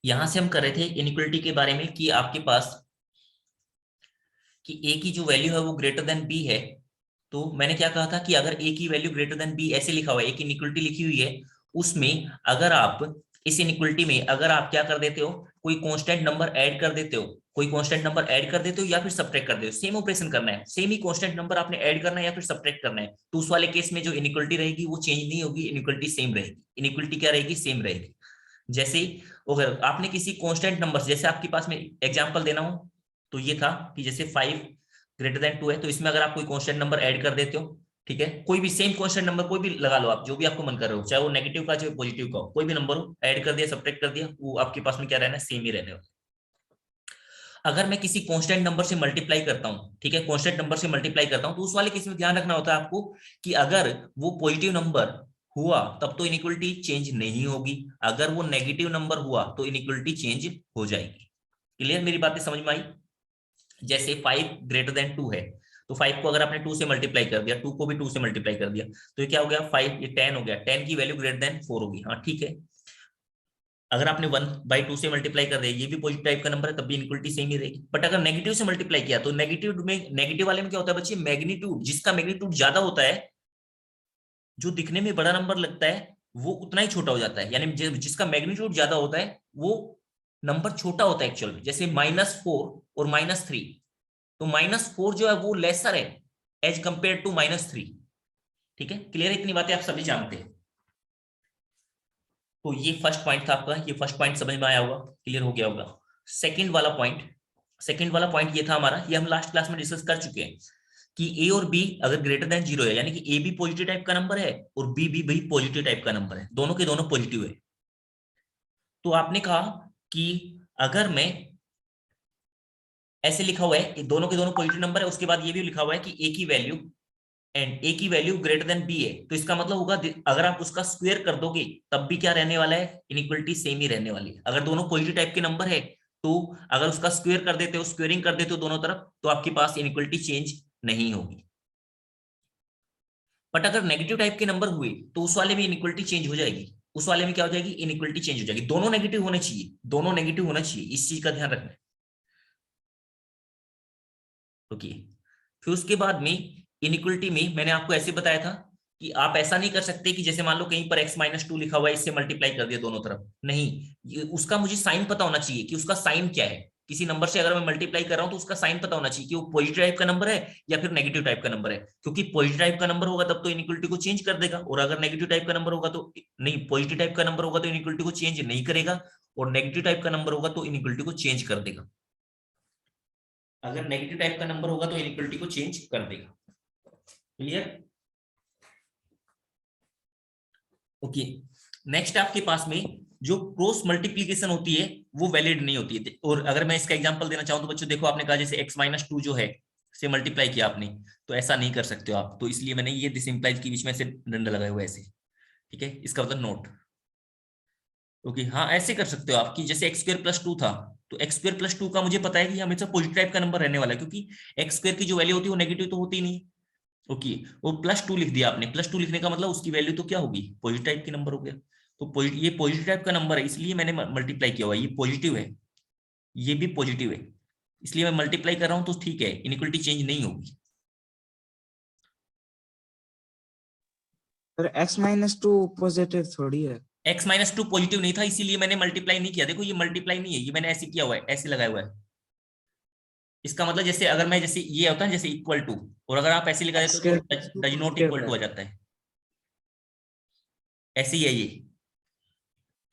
यहां से हम कर रहे थे इनइक्वलिटी के बारे में कि आपके पास कि ए की जो वैल्यू है वो ग्रेटर देन बी है। तो मैंने क्या कहा था कि अगर ए की वैल्यू ग्रेटर देन बी ऐसे लिखा हुआ है, एक इनइक्वलिटी लिखी हुई है, उसमें अगर आप इस इनइक्वलिटी में अगर आप क्या कर देते हो, कोई कांस्टेंट नंबर ऐड कर देते हो, कोई कांस्टेंट नंबर ऐड कर देते हो या फिर सब्ट्रैक्ट कर देते हो, सेम ऑपरेशन करना है, सेम ही कांस्टेंट नंबर आपने ऐड करना है या फिर सब्ट्रैक्ट करना है, तो उस वाले केस में जो इनइक्वलिटी रहेगी वो चेंज नहीं होगी, इनइक्वलिटी सेम रहेगी। इनइक्वलिटी क्या रहेगी? सेम रहेगी। जैसे अगर आपने किसी कांस्टेंट नंबर, जैसे आपके पास में एग्जांपल देना हो तो ये था कि जैसे 5 ग्रेटर देन 2 है, तो इसमें अगर आप कोई कांस्टेंट नंबर ऐड कर देते हो, ठीक है, कोई भी सेम कांस्टेंट नंबर कोई भी लगा लो आप, जो भी आपको मन कर रहे हो, चाहे वो नेगेटिव का चाहे पॉजिटिव का हो, कोई भी नंबर हो, ऐड कर दिया सब्ट्रैक्ट कर दिया, वो आपके पास में क्या रहना है? सेम ही रहने वाला। अगर मैं किसी कांस्टेंट नंबर से मल्टीप्लाई करता हूं, ठीक है, कांस्टेंट नंबर से मल्टीप्लाई करता हूं, तो उस वाले केस में ध्यान रखना होता है आपको कि अगर वो पॉजिटिव नंबर हुआ तब तो इनइक्वलिटी चेंज नहीं होगी, अगर वो नेगेटिव नंबर हुआ तो इनइक्वलिटी चेंज हो जाएगी। क्लियर? मेरी बातें समझ में आई? जैसे 5 ग्रेटर देन 2 है, तो 5 को अगर आपने 2 से मल्टीप्लाई कर दिया, 2 को भी 2 से मल्टीप्लाई कर दिया, तो ये क्या हो गया? 5, ये 10 हो गया, 10 की वैल्यू ग्रेटर देन 4 होगी। हाँ ठीक है। अगर आपने 1/2 से मल्टीप्लाई कर दिया, ये भी पॉजिटिव टाइप का नंबर है, तब भी इनइक्वलिटी सेम ही रहेगी। बट अगर नेगेटिव से मल्टीप्लाई किया, तो नेगेटिव में, नेगेटिव वाले में क्या होता है बच्चे? मैग्नीट्यूड, जिसका मैग्नीट्यूड ज्यादा होता है, जो दिखने में बड़ा नंबर लगता है वो उतना ही छोटा हो जाता है, यानी जिसका मैग्नीट्यूड ज्यादा होता है वो नंबर छोटा होता है एक्चुअल में। जैसे -4 और -3, तो -4 जो है वो लेसर है एज कंपेयर टू -3। ठीक है, क्लियर? इतनी बातें आप सभी जानते हैं। तो ये फर्स्ट पॉइंट था आपका, ये फर्स्ट पॉइंट समझ में आया होगा, क्लियर हो गया होगा। सेकंड वाला पॉइंट, सेकंड वाला पॉइंट ये था हमारा, ये हम लास्ट क्लास में डिस्कस कर चुके हैं कि ए और बी अगर ग्रेटर देन 0 है, यानी कि ए भी पॉजिटिव टाइप का नंबर है और बी भी पॉजिटिव टाइप का नंबर है, दोनों के दोनों पॉजिटिव है। तो आपने कहा कि अगर मैं ऐसे लिखा हुआ है कि दोनों के दोनों पॉजिटिव नंबर है, उसके बाद ये भी लिखा हुआ है कि ए की वैल्यू एंड ए की वैल्यू ग्रेटर देन बी है, तो इसका मतलब होगा अगर आप उसका स्क्वायर कर दोगे तब भी क्या रहने वाला है? इनइक्वलिटी सेम ही रहने वाली है। अगर दोनों पॉजिटिव टाइप के नंबर है तो अगर उसका स्क्वायर कर देते हो, स्क्वेयरिंग कर देते हो दोनों तरफ, तो आपके पास इनइक्वलिटी चेंज नहीं होगी। बट अगर नेगेटिव टाइप के नंबर हुए तो उस वाले में इनइक्वलिटी चेंज हो जाएगी। उस वाले में क्या हो जाएगी? इनइक्वलिटी चेंज हो जाएगी। दोनों नेगेटिव होने चाहिए, दोनों नेगेटिव होना चाहिए, इस चीज का ध्यान रखना है। ओके, फिर उसके बाद में इनइक्वलिटी में मैंने आपको ऐसे बताया था कि आप ऐसा नहीं कर सकते कि जैसे मान लो कहीं पर x-2 लिखा हुआ है, इससे मल्टीप्लाई कर दिया दोनों तरफ, नहीं, उसका मुझे साइन पता होना चाहिए कि उसका साइन क्या है। किसी नंबर से अगर मैं मल्टीप्लाई कर रहा हूं तो उसका साइन पता होना चाहिए कि वो पॉजिटिव टाइप का नंबर है या फिर नेगेटिव टाइप का नंबर है, क्योंकि पॉजिटिव टाइप का नंबर होगा तब तो इनइक्वलिटी को चेंज कर देगा, और अगर नेगेटिव टाइप का नंबर होगा तो नहीं, पॉजिटिव टाइप का नंबर होगा तो इनइक्वलिटी को चेंज नहीं करेगा, और नेगेटिव टाइप का नंबर होगा तो इनइक्वलिटी को चेंज कर देगा। अगर नेगेटिव टाइप का नंबर होगा तो इनइक्वलिटी को चेंज कर देगा। क्लियर? ओके, नेक्स्ट आपके पास में जो क्रॉस मल्टीप्लीकेशन होती है वो वैलिड नहीं होती है। और अगर मैं इसका एग्जांपल देना चाहूं तो बच्चों देखो, आपने कहा जैसे x-2 जो है से मल्टीप्लाई किया आपने, तो ऐसा नहीं कर सकते हो आप, तो इसलिए मैंने ये दिस इंप्लाइज के बीच में से डंडा लगाया हुआ है ऐसे। ठीक है, इसका मतलब नोट। ओके, हाँ ऐसे कर सकते हो आप कि जैसे x² + 2 था, तो x² + 2 का मुझे पता है कि हमेशा पॉजिटिव टाइप का नंबर रहने वाला है, क्योंकि x² की जो वैल्यू होती है वो नेगेटिव तो होती नहीं। ओके, वो +2 लिख दिया आपने, +2 लिखने का मतलब उसकी वैल्यू तो क्या होगी? पॉजिटिव टाइप की नंबर हो गया। तो ये पॉजिटिव टाइप का नंबर है इसलिए मैंने मल्टीप्लाई किया हुआ है, ये पॉजिटिव है, ये भी पॉजिटिव है, इसलिए मैं मल्टीप्लाई कर रहा हूं तो ठीक है, इनइक्वलिटी चेंज नहीं होगी। पर x-2 पॉजिटिव थोड़ी है। x-2 पॉजिटिव नहीं था इसीलिए मैंने मल्टीप्लाई नहीं किया। देखो ये मल्टीप्लाई नहीं है, ये मैंने ऐसे किया हुआ है, ऐसे लगाया हुआ है। इसका मतलब जैसे अगर मैं, जैसे ये होता है जैसे इक्वल टू, और अगर आप ऐसे लगा देते x हो स्क्वायर तो plus two does not positive equal to है। आ जाता है। ऐसे ही है ये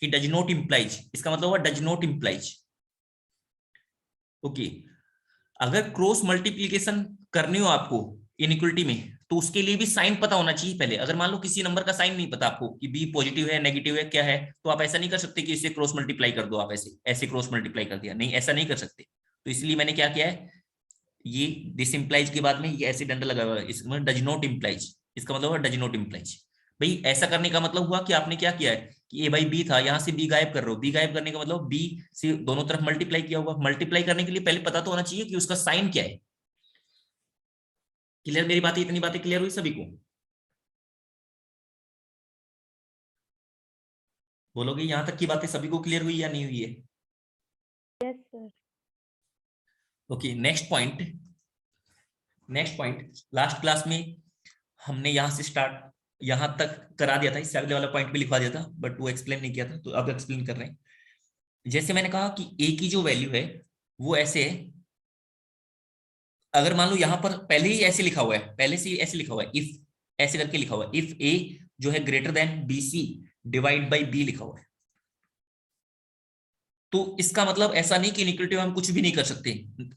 कि डज नॉट इंप्लाइज, इसका मतलब हुआ डज नॉट इंप्लाइज। ओके, अगर क्रॉस मल्टीप्लीकेशन करनी हो आपको इनइक्वलिटी में, तो उसके लिए भी साइन पता होना चाहिए पहले। अगर मान लो किसी नंबर का साइन नहीं पता आपको कि बी पॉजिटिव है नेगेटिव है क्या है, तो आप ऐसा नहीं कर सकते कि इसे क्रॉस मल्टीप्लाई कर दो, आप ऐसे ऐसे क्रॉस मल्टीप्लाई कर दिया, नहीं ऐसा नहीं कर सकते। तो इसलिए मैंने क्या किया है, ये दिस इंप्लाइज के बाद में ये ऐसे डंडा लगा हुआ है, इसमें डज नॉट इंप्लाइज, इसका मतलब डज नॉट इंप्लाइज। भाई ऐसा करने का मतलब हुआ कि आपने क्या किया है कि ए बाई बी था, यहां से बी गायब कर रहे हो, बी गायब करने का मतलब बी से दोनों तरफ मल्टीप्लाई किया हुआ। मल्टीप्लाई करने के लिए पहले पता तो होना चाहिए कि उसका साइन क्या है। क्लियर मेरी बातें? इतनी बातें क्लियर हुई सभी को? बोलोगे यहां तक की बातें सभी को क्लियर हुई या नहीं हुई है? Yes sir. Okay, next point last class में हमने यहां से स्टार्ट यहां तक करा दिया था, इससे अगले वाला पॉइंट भी लिखवा दिया था, बट वो एक्सप्लेन नहीं किया था, तो अब एक्सप्लेन कर रहे हैं। जैसे मैंने कहा कि ए की जो वैल्यू है वो ऐसे है, अगर मान लो यहां पर पहले ही ऐसे लिखा हुआ है, पहले से ही ऐसे लिखा हुआ है, इफ ऐसे करके लिखा हुआ है, इफ ए जो है greater than B C divide by B लिखा हुआ है, तो इसका मतलब ऐसा नहीं कि इनइक्वालिटी में हम कुछ भी नहीं कर सकते।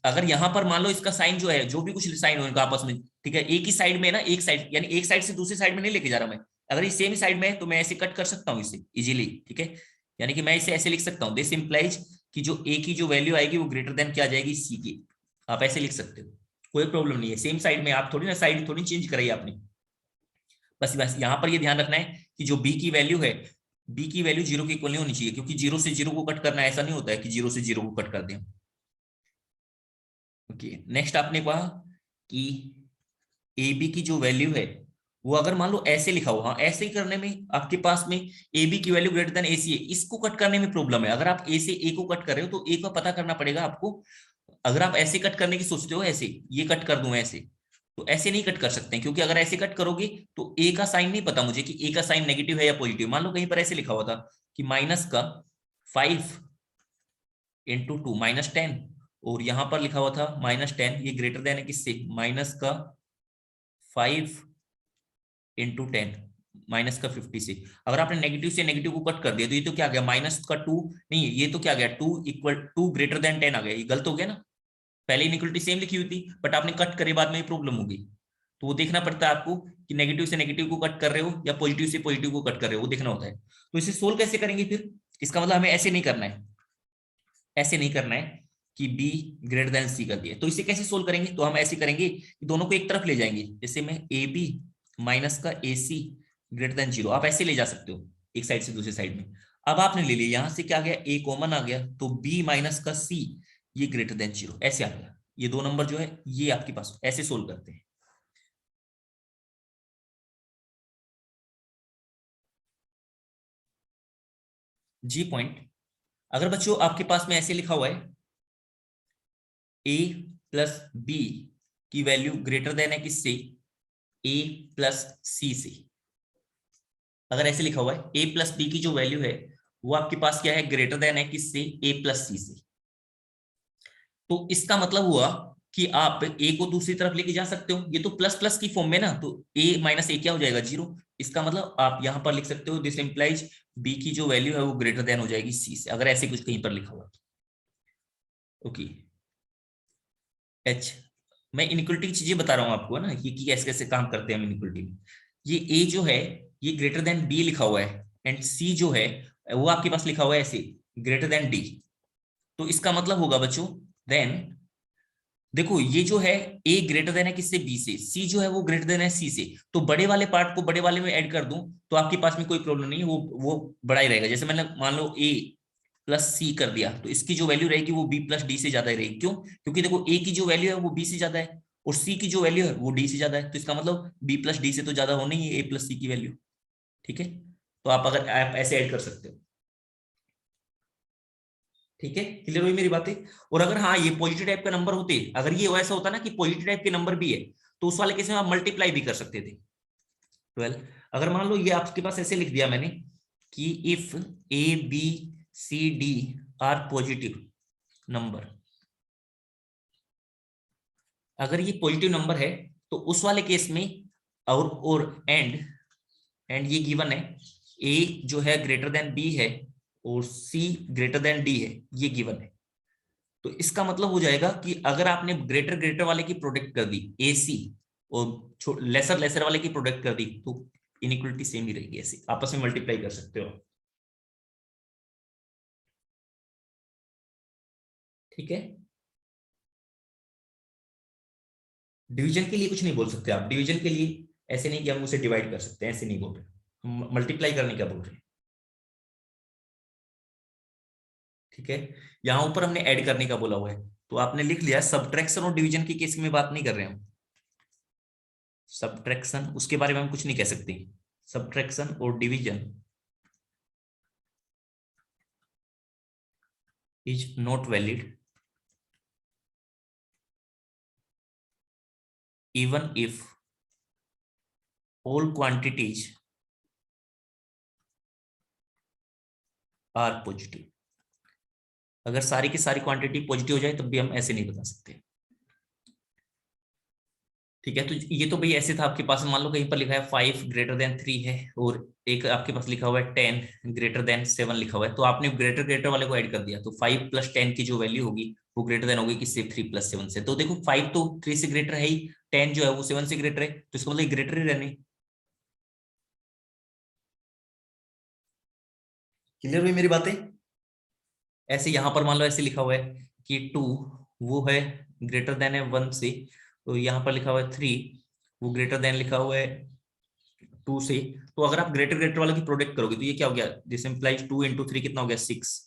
अगर यहां पर मान लो इसका साइन जो है, जो भी कुछ साइन हो इनका आपस में, ठीक है, एक ही साइड में ना, एक साइड यानी एक साइड से दूसरी साइड में नहीं लेके जा रहा मैं, अगर ये सेम साइड में है तो मैं ऐसे कट कर सकता हूँ इसे इजीली, ठीक है, यानी कि मैं इसे ऐसे लिख सकता हूँ, दिस इंप्लाइज कि जो ए की जो वैल्यू आएगी वो ग्रेटर देन क्या आ जाएगी, सी की, आप ऐसे लिख सकते हो, कोई प्रॉब्लम नहीं है, सेम साइड में, आप थोड़ी ना साइड थोड़ी चेंज कराई आपने, बस यहां पर ये ध्यान रखना है कि जो बी की वैल्यू है, बी की वैल्यू जीरो के इक्वल नहीं होनी चाहिए, क्योंकि जीरो से जीरो को कट करना ऐसा नहीं होता है कि जीरो से जीरो को कट कर दें। ओके, नेक्स्ट आपने कहा कि ए बी की जो वैल्यू है वो अगर मान लो ऐसे लिखा हुआ, हाँ ऐसे ही करने में आपके पास में ए बी की वैल्यू ग्रेटर देन ए सी है, इसको कट करने में प्रॉब्लम है, अगर आप ए से ए को कट कर रहे हो तो ए का पता करना पड़ेगा आपको, अगर आप ऐसे कट करने की सोचते हो, ऐसे ये कट कर दूं ऐसे, तो ऐसे नहीं कट कर सकते हैं, क्योंकि अगर ऐसे कट करोगे तो ए का साइन नहीं पता मुझे कि ए का साइन नेगेटिव है या पॉजिटिव, मान लो कहीं पर ऐसे लिखा हुआ था कि माइनस का 5 × 2 -10, और यहां पर लिखा हुआ था -10, ये ग्रेटर देन है किससे, माइनस का 5 × 10 -50 से, अगर आपने नेगेटिव से नेगेटिव को कट कर दिया तो ये तो क्या गया, -2 नहीं, ये तो क्या गया, 2 ग्रेटर देन 10 आ गया, ये गलत हो गया ना, पहले इनइक्वालिटी सेम लिखी हुई थी बट आपने कट करे बाद में प्रॉब्लम हो गई, तो वो देखना पड़ता है आपको कि नेगेटिव से नेगेटिव को कट कर रहे हो या पॉजिटिव से पॉजिटिव को कट कर रहे हो, वो देखना होता है। तो इसे सोल्व कैसे करेंगे फिर, इसका मतलब हमें ऐसे नहीं करना है, ऐसे नहीं करना है कि बी ग्रेटर देन सी कर दिया, तो इसे कैसे सोल्व करेंगे, तो हम ऐसे करेंगे कि दोनों को एक तरफ ले जाएंगे, जैसे में ए बी माइनस का ए सी ग्रेटर देन 0, आप ऐसे ले जा सकते हो एक साइड से दूसरी साइड में, अब आपने ले लिया यहां से क्या गया, ए कॉमन आ गया, तो बी माइनस का सी ये ग्रेटर देन 0 ऐसे आ गया, ये दो नंबर जो है ये आपके पास, ऐसे सोल्व करते हैं। जी पॉइंट, अगर बच्चों आपके पास में ऐसे लिखा हुआ है a प्लस बी की वैल्यू ग्रेटर देन है किससे, a प्लस सी से, अगर ऐसे लिखा हुआ है a प्लस बी की जो वैल्यू है वो आपके पास क्या है, ग्रेटर देन है किससे, a प्लस सी से, तो इसका मतलब हुआ कि आप a को दूसरी तरफ लेके जा सकते हो, ये तो प्लस प्लस की फॉर्म में ना, तो a माइनस ए क्या हो जाएगा, 0, इसका मतलब आप यहां पर लिख सकते हो दिस इंप्लाइज b की जो वैल्यू है वो ग्रेटर देन हो जाएगी c से, अगर ऐसे कुछ कहीं पर लिखा हुआ। ओके, एच, मैं इनइक्वालिटी की चीजें बता रहा हूं आपको, है ना, कि कैसे कैसे काम करते हैं हम इनइक्वालिटी में, ये ए जो है ये ग्रेटर देन बी लिखा हुआ है, एंड सी जो है वो आपके पास लिखा हुआ है ऐसे ग्रेटर देन डी, तो इसका मतलब होगा बच्चों, देन देखो ये जो है ए ग्रेटर देन है किससे, बी से, सी जो है वो ग्रेटर देन है सी से, तो बड़े वाले पार्ट को बड़े वाले में ऐड कर दूं तो आपके पास में कोई प्रॉब्लम नहीं है, वो बड़ा ही रहेगा, जैसे मैंने मान लो ए प्लस सी कर दिया तो इसकी जो वैल्यू रहेगी वो बी प्लस डी से ज्यादा ही रहेगी, क्यों, क्योंकि देखो ए की जो वैल्यू है वो बी से ज्यादा है और सी की जो वैल्यू है वो डी से ज्यादा है, तो इसका मतलब बी प्लस डी से तो ज्यादा होनी ही है ए प्लस सी की वैल्यू, ठीक है, तो आप ऐसे ऐड कर सकते हो, ठीक है, क्लियर हुई मेरी बातें। और अगर हाँ ये पॉजिटिव टाइप का नंबर होते, अगर ये ऐसा होता ना कि पॉजिटिव टाइप के नंबर भी है, तो उस वाले केस में आप मल्टीप्लाई भी कर सकते थे 12, अगर मान लो ये आपके पास ऐसे लिख दिया मैंने कि if A B C D are positive number, अगर ये पॉजिटिव नंबर है तो उस वाले केस में और एंड ये गिवन है ए जो है ग्रेटर देन बी है और सी ग्रेटर देन डी है, ये गिवन है, तो इसका मतलब हो जाएगा कि अगर आपने ग्रेटर ग्रेटर वाले की प्रोडक्ट कर दी ए सी और लेसर लेसर वाले की प्रोडक्ट कर दी तो इनइक्वालिटी सेम ही रहेगी, ऐसे आपस में मल्टीप्लाई कर सकते हो, ठीक है। डिवीजन के लिए कुछ नहीं बोल सकते आप, डिवीजन के लिए ऐसे नहीं कि हम उसे डिवाइड कर सकते हैं, ऐसे नहीं बोल रहे, हम मल्टीप्लाई करने क्या बोल रहे हैं, ठीक है, यहां ऊपर हमने ऐड करने का बोला हुआ है, तो आपने लिख लिया, सब्ट्रैक्शन और डिवीजन की केस में बात नहीं कर रहे हम, सब्ट्रैक्शन उसके बारे में हम कुछ नहीं कह सकते, सब्ट्रैक्शन और division is not valid even if all quantities are positive। अगर सारी की सारी क्वांटिटी पॉजिटिव हो जाए तब भी हम ऐसे नहीं बता सकते। ठीक है, तो ये तो भाई ऐसे था आपके पास, मान लो कहीं पर लिखा है 5 ग्रेटर देन 3 है और एक आपके पास लिखा हुआ है 10 ग्रेटर देन 7 लिखा हुआ है, तो आपने ग्रेटर ग्रेटर वाले को ऐड कर दिया, तो 5 + 10 की जो वैल्यू होगी वो ग्रेटर देन होगी किससे, 3 + 7 से। तो देखो 5 तो 3 से ग्रेटर है ही, 10 जो है वो 7 से ग्रेटर है, तो इसका मतलब ग्रेटर ही रहने। क्लियर हुई मेरी बातें? ऐसे यहां पर मान लो ऐसे लिखा हुआ है कि 2 वो है ग्रेटर देन है 1 से, तो यहाँ पर लिखा हुआ है 3 वो ग्रेटर देन लिखा हुआ है 2 से। तो अगर आप ग्रेटर ग्रेटर वाले की प्रोडक्ट करोगे तो ये क्या हो गया, दिस इंप्लाइज 2 × 3 कितना हो गया, 6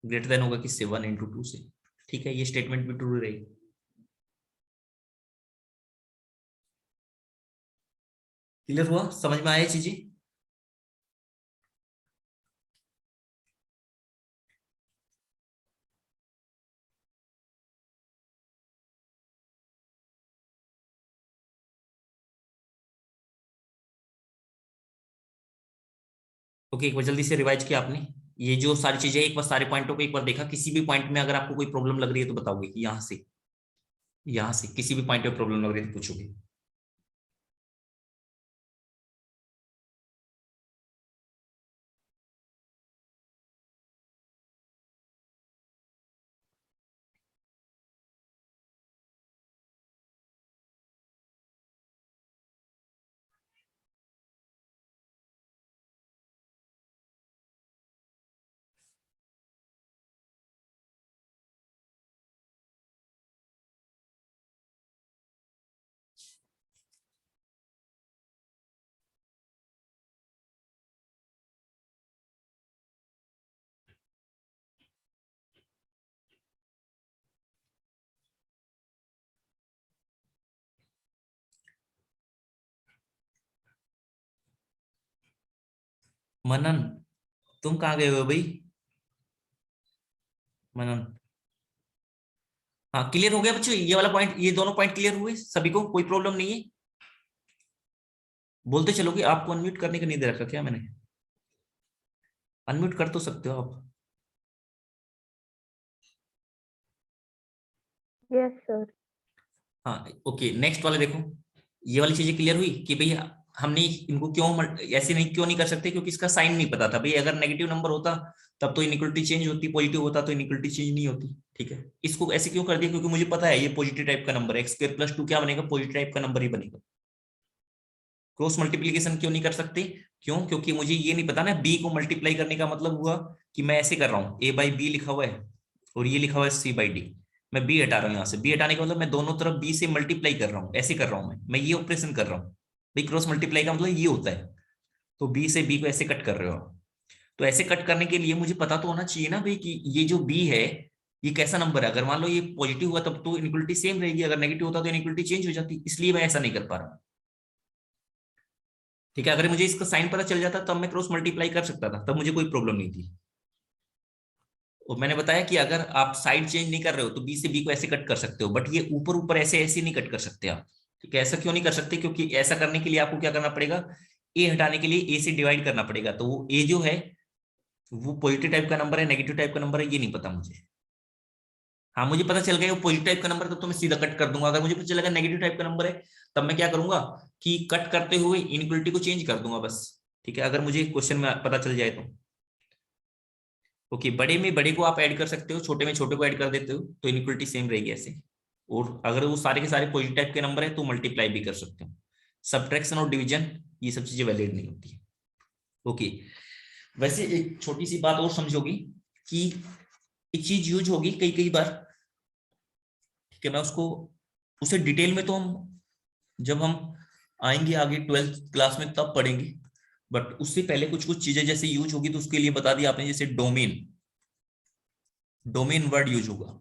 ग्रेटर देन होगा किससे, 1 × 2 से। ठीक है, ये स्टेटमेंट भी ट्रू रहेगी। क्लियर हुआ, समझ में आया चीजें? ओके, एक बार जल्दी से रिवाइज किया आपने ये जो सारी चीजें, एक बार सारे पॉइंटों को एक बार देखा, किसी भी पॉइंट में अगर आपको कोई प्रॉब्लम लग रही है तो बताओगे कि यहाँ से किसी भी पॉइंट में प्रॉब्लम लग रही है तो पूछोगे। मनन, तुम कहाँ गए हो भाई? मनन, हाँ क्लियर हो गया बच्चों, ये वाला पॉइंट, ये दोनों पॉइंट क्लियर हुए सभी को, कोई प्रॉब्लम नहीं है? बोलते चलोगे, आपको अनम्यूट करने का नहीं दे रखा क्या मैंने? अनम्यूट कर तो सकते हो आप। Yes sir. हाँ ओके, नेक्स्ट वाले देखो, ये वाली चीजें क्लियर हुई कि भैया हमने इनको क्यों ऐसे नहीं, क्यों नहीं कर सकते, क्योंकि इसका साइन नहीं पता था भाई। अगर नेगेटिव नंबर होता तब तो इनइक्वालिटी चेंज होती, पॉजिटिव होता तो इनइक्वालिटी चेंज नहीं होती। ठीक है, इसको ऐसे क्यों कर दिया, क्योंकि मुझे पता है ये पॉजिटिव टाइप का नंबर है, x² + 2 क्या बनेगा, पॉजिटिव टाइप का नंबर ही बनेगा। क्रॉस मल्टीप्लीकेशन क्यों नहीं कर सकते, क्यों, क्योंकि मुझे ये नहीं पता ना, b को मल्टीप्लाई करने का मतलब हुआ कि मैं ऐसे कर रहा हूँ, a/b लिखा हुआ है और ये लिखा हुआ है c/d, मैं b हटा रहा हूँ यहाँ से, b हटाने का मतलब मैं दोनों तरफ b से मल्टीप्लाई कर रहा हूँ, ऐसे कर रहा हूँ मैं ये ऑपरेशन कर रहा हूँ भाई। क्रॉस मल्टीप्लाई का मतलब ये होता है, तो b से b को ऐसे कट कर रहे हो आप। तो ऐसे कट करने के लिए मुझे पता तो होना चाहिए ना भाई कि ये जो b है ये कैसा नंबर है। अगर मान लो ये पॉजिटिव हुआ तब तो इनइक्वालिटी सेम रहेगी, अगर नेगेटिव होता तो इनइक्वालिटी चेंज हो जाती, इसलिए मैं ऐसा नहीं कर पा रहा हूँ। ठीक है, अगर मुझे इसका साइन पता चल जाता तब मैं क्रॉस मल्टीप्लाई कर सकता था, तब मुझे कोई प्रॉब्लम नहीं थी। और मैंने बताया कि अगर आप साइड चेंज नहीं कर रहे हो तो बी से बी को ऐसे कट कर सकते हो, बट ये ऊपर ऊपर ऐसे ऐसे नहीं कट कर सकते आप। ठीक है, ऐसा क्यों नहीं कर सकते, क्योंकि ऐसा करने के लिए आपको क्या करना पड़ेगा, ए हटाने के लिए ए से डिवाइड करना पड़ेगा, तो वो ए जो है वो पॉजिटिव टाइप का नंबर है नेगेटिव टाइप का नंबर है, ये नहीं पता मुझे। हाँ मुझे पता चल गया वो पॉजिटिव टाइप का नंबर है, तब तो मैं सीधा कट कर दूंगा। अगर मुझे पता चलेगा नेगेटिव टाइप का नंबर है तब मैं क्या करूंगा कि कट करते हुए इनइक्वालिटी को चेंज कर दूंगा बस। ठीक है, अगर मुझे क्वेश्चन में पता चल जाए तो। ओके, बड़े में बड़े को आप ऐड कर सकते हो, छोटे में छोटे को ऐड कर देते हो तो इनइक्वालिटी सेम रहेगी ऐसे। और अगर वो सारे के सारे पॉजिटिव टाइप के नंबर है तो मल्टीप्लाई भी कर सकते हो। सब्ट्रैक्शन और डिवीजन ये सब चीजें वैलिड नहीं होती है। ओके, वैसे एक छोटी सी बात और समझोगी कि एक चीज यूज होगी कई कई बार। ठीक है, मैं उसको उसे डिटेल में तो हम जब हम आएंगे आगे 12th क्लास में तब पढ़ेंगे, बट उससे पहले कुछ कुछ चीजें जैसे यूज होगी तो उसके लिए बता दिया आपने, जैसे डोमेन, डोमेन वर्ड यूज होगा।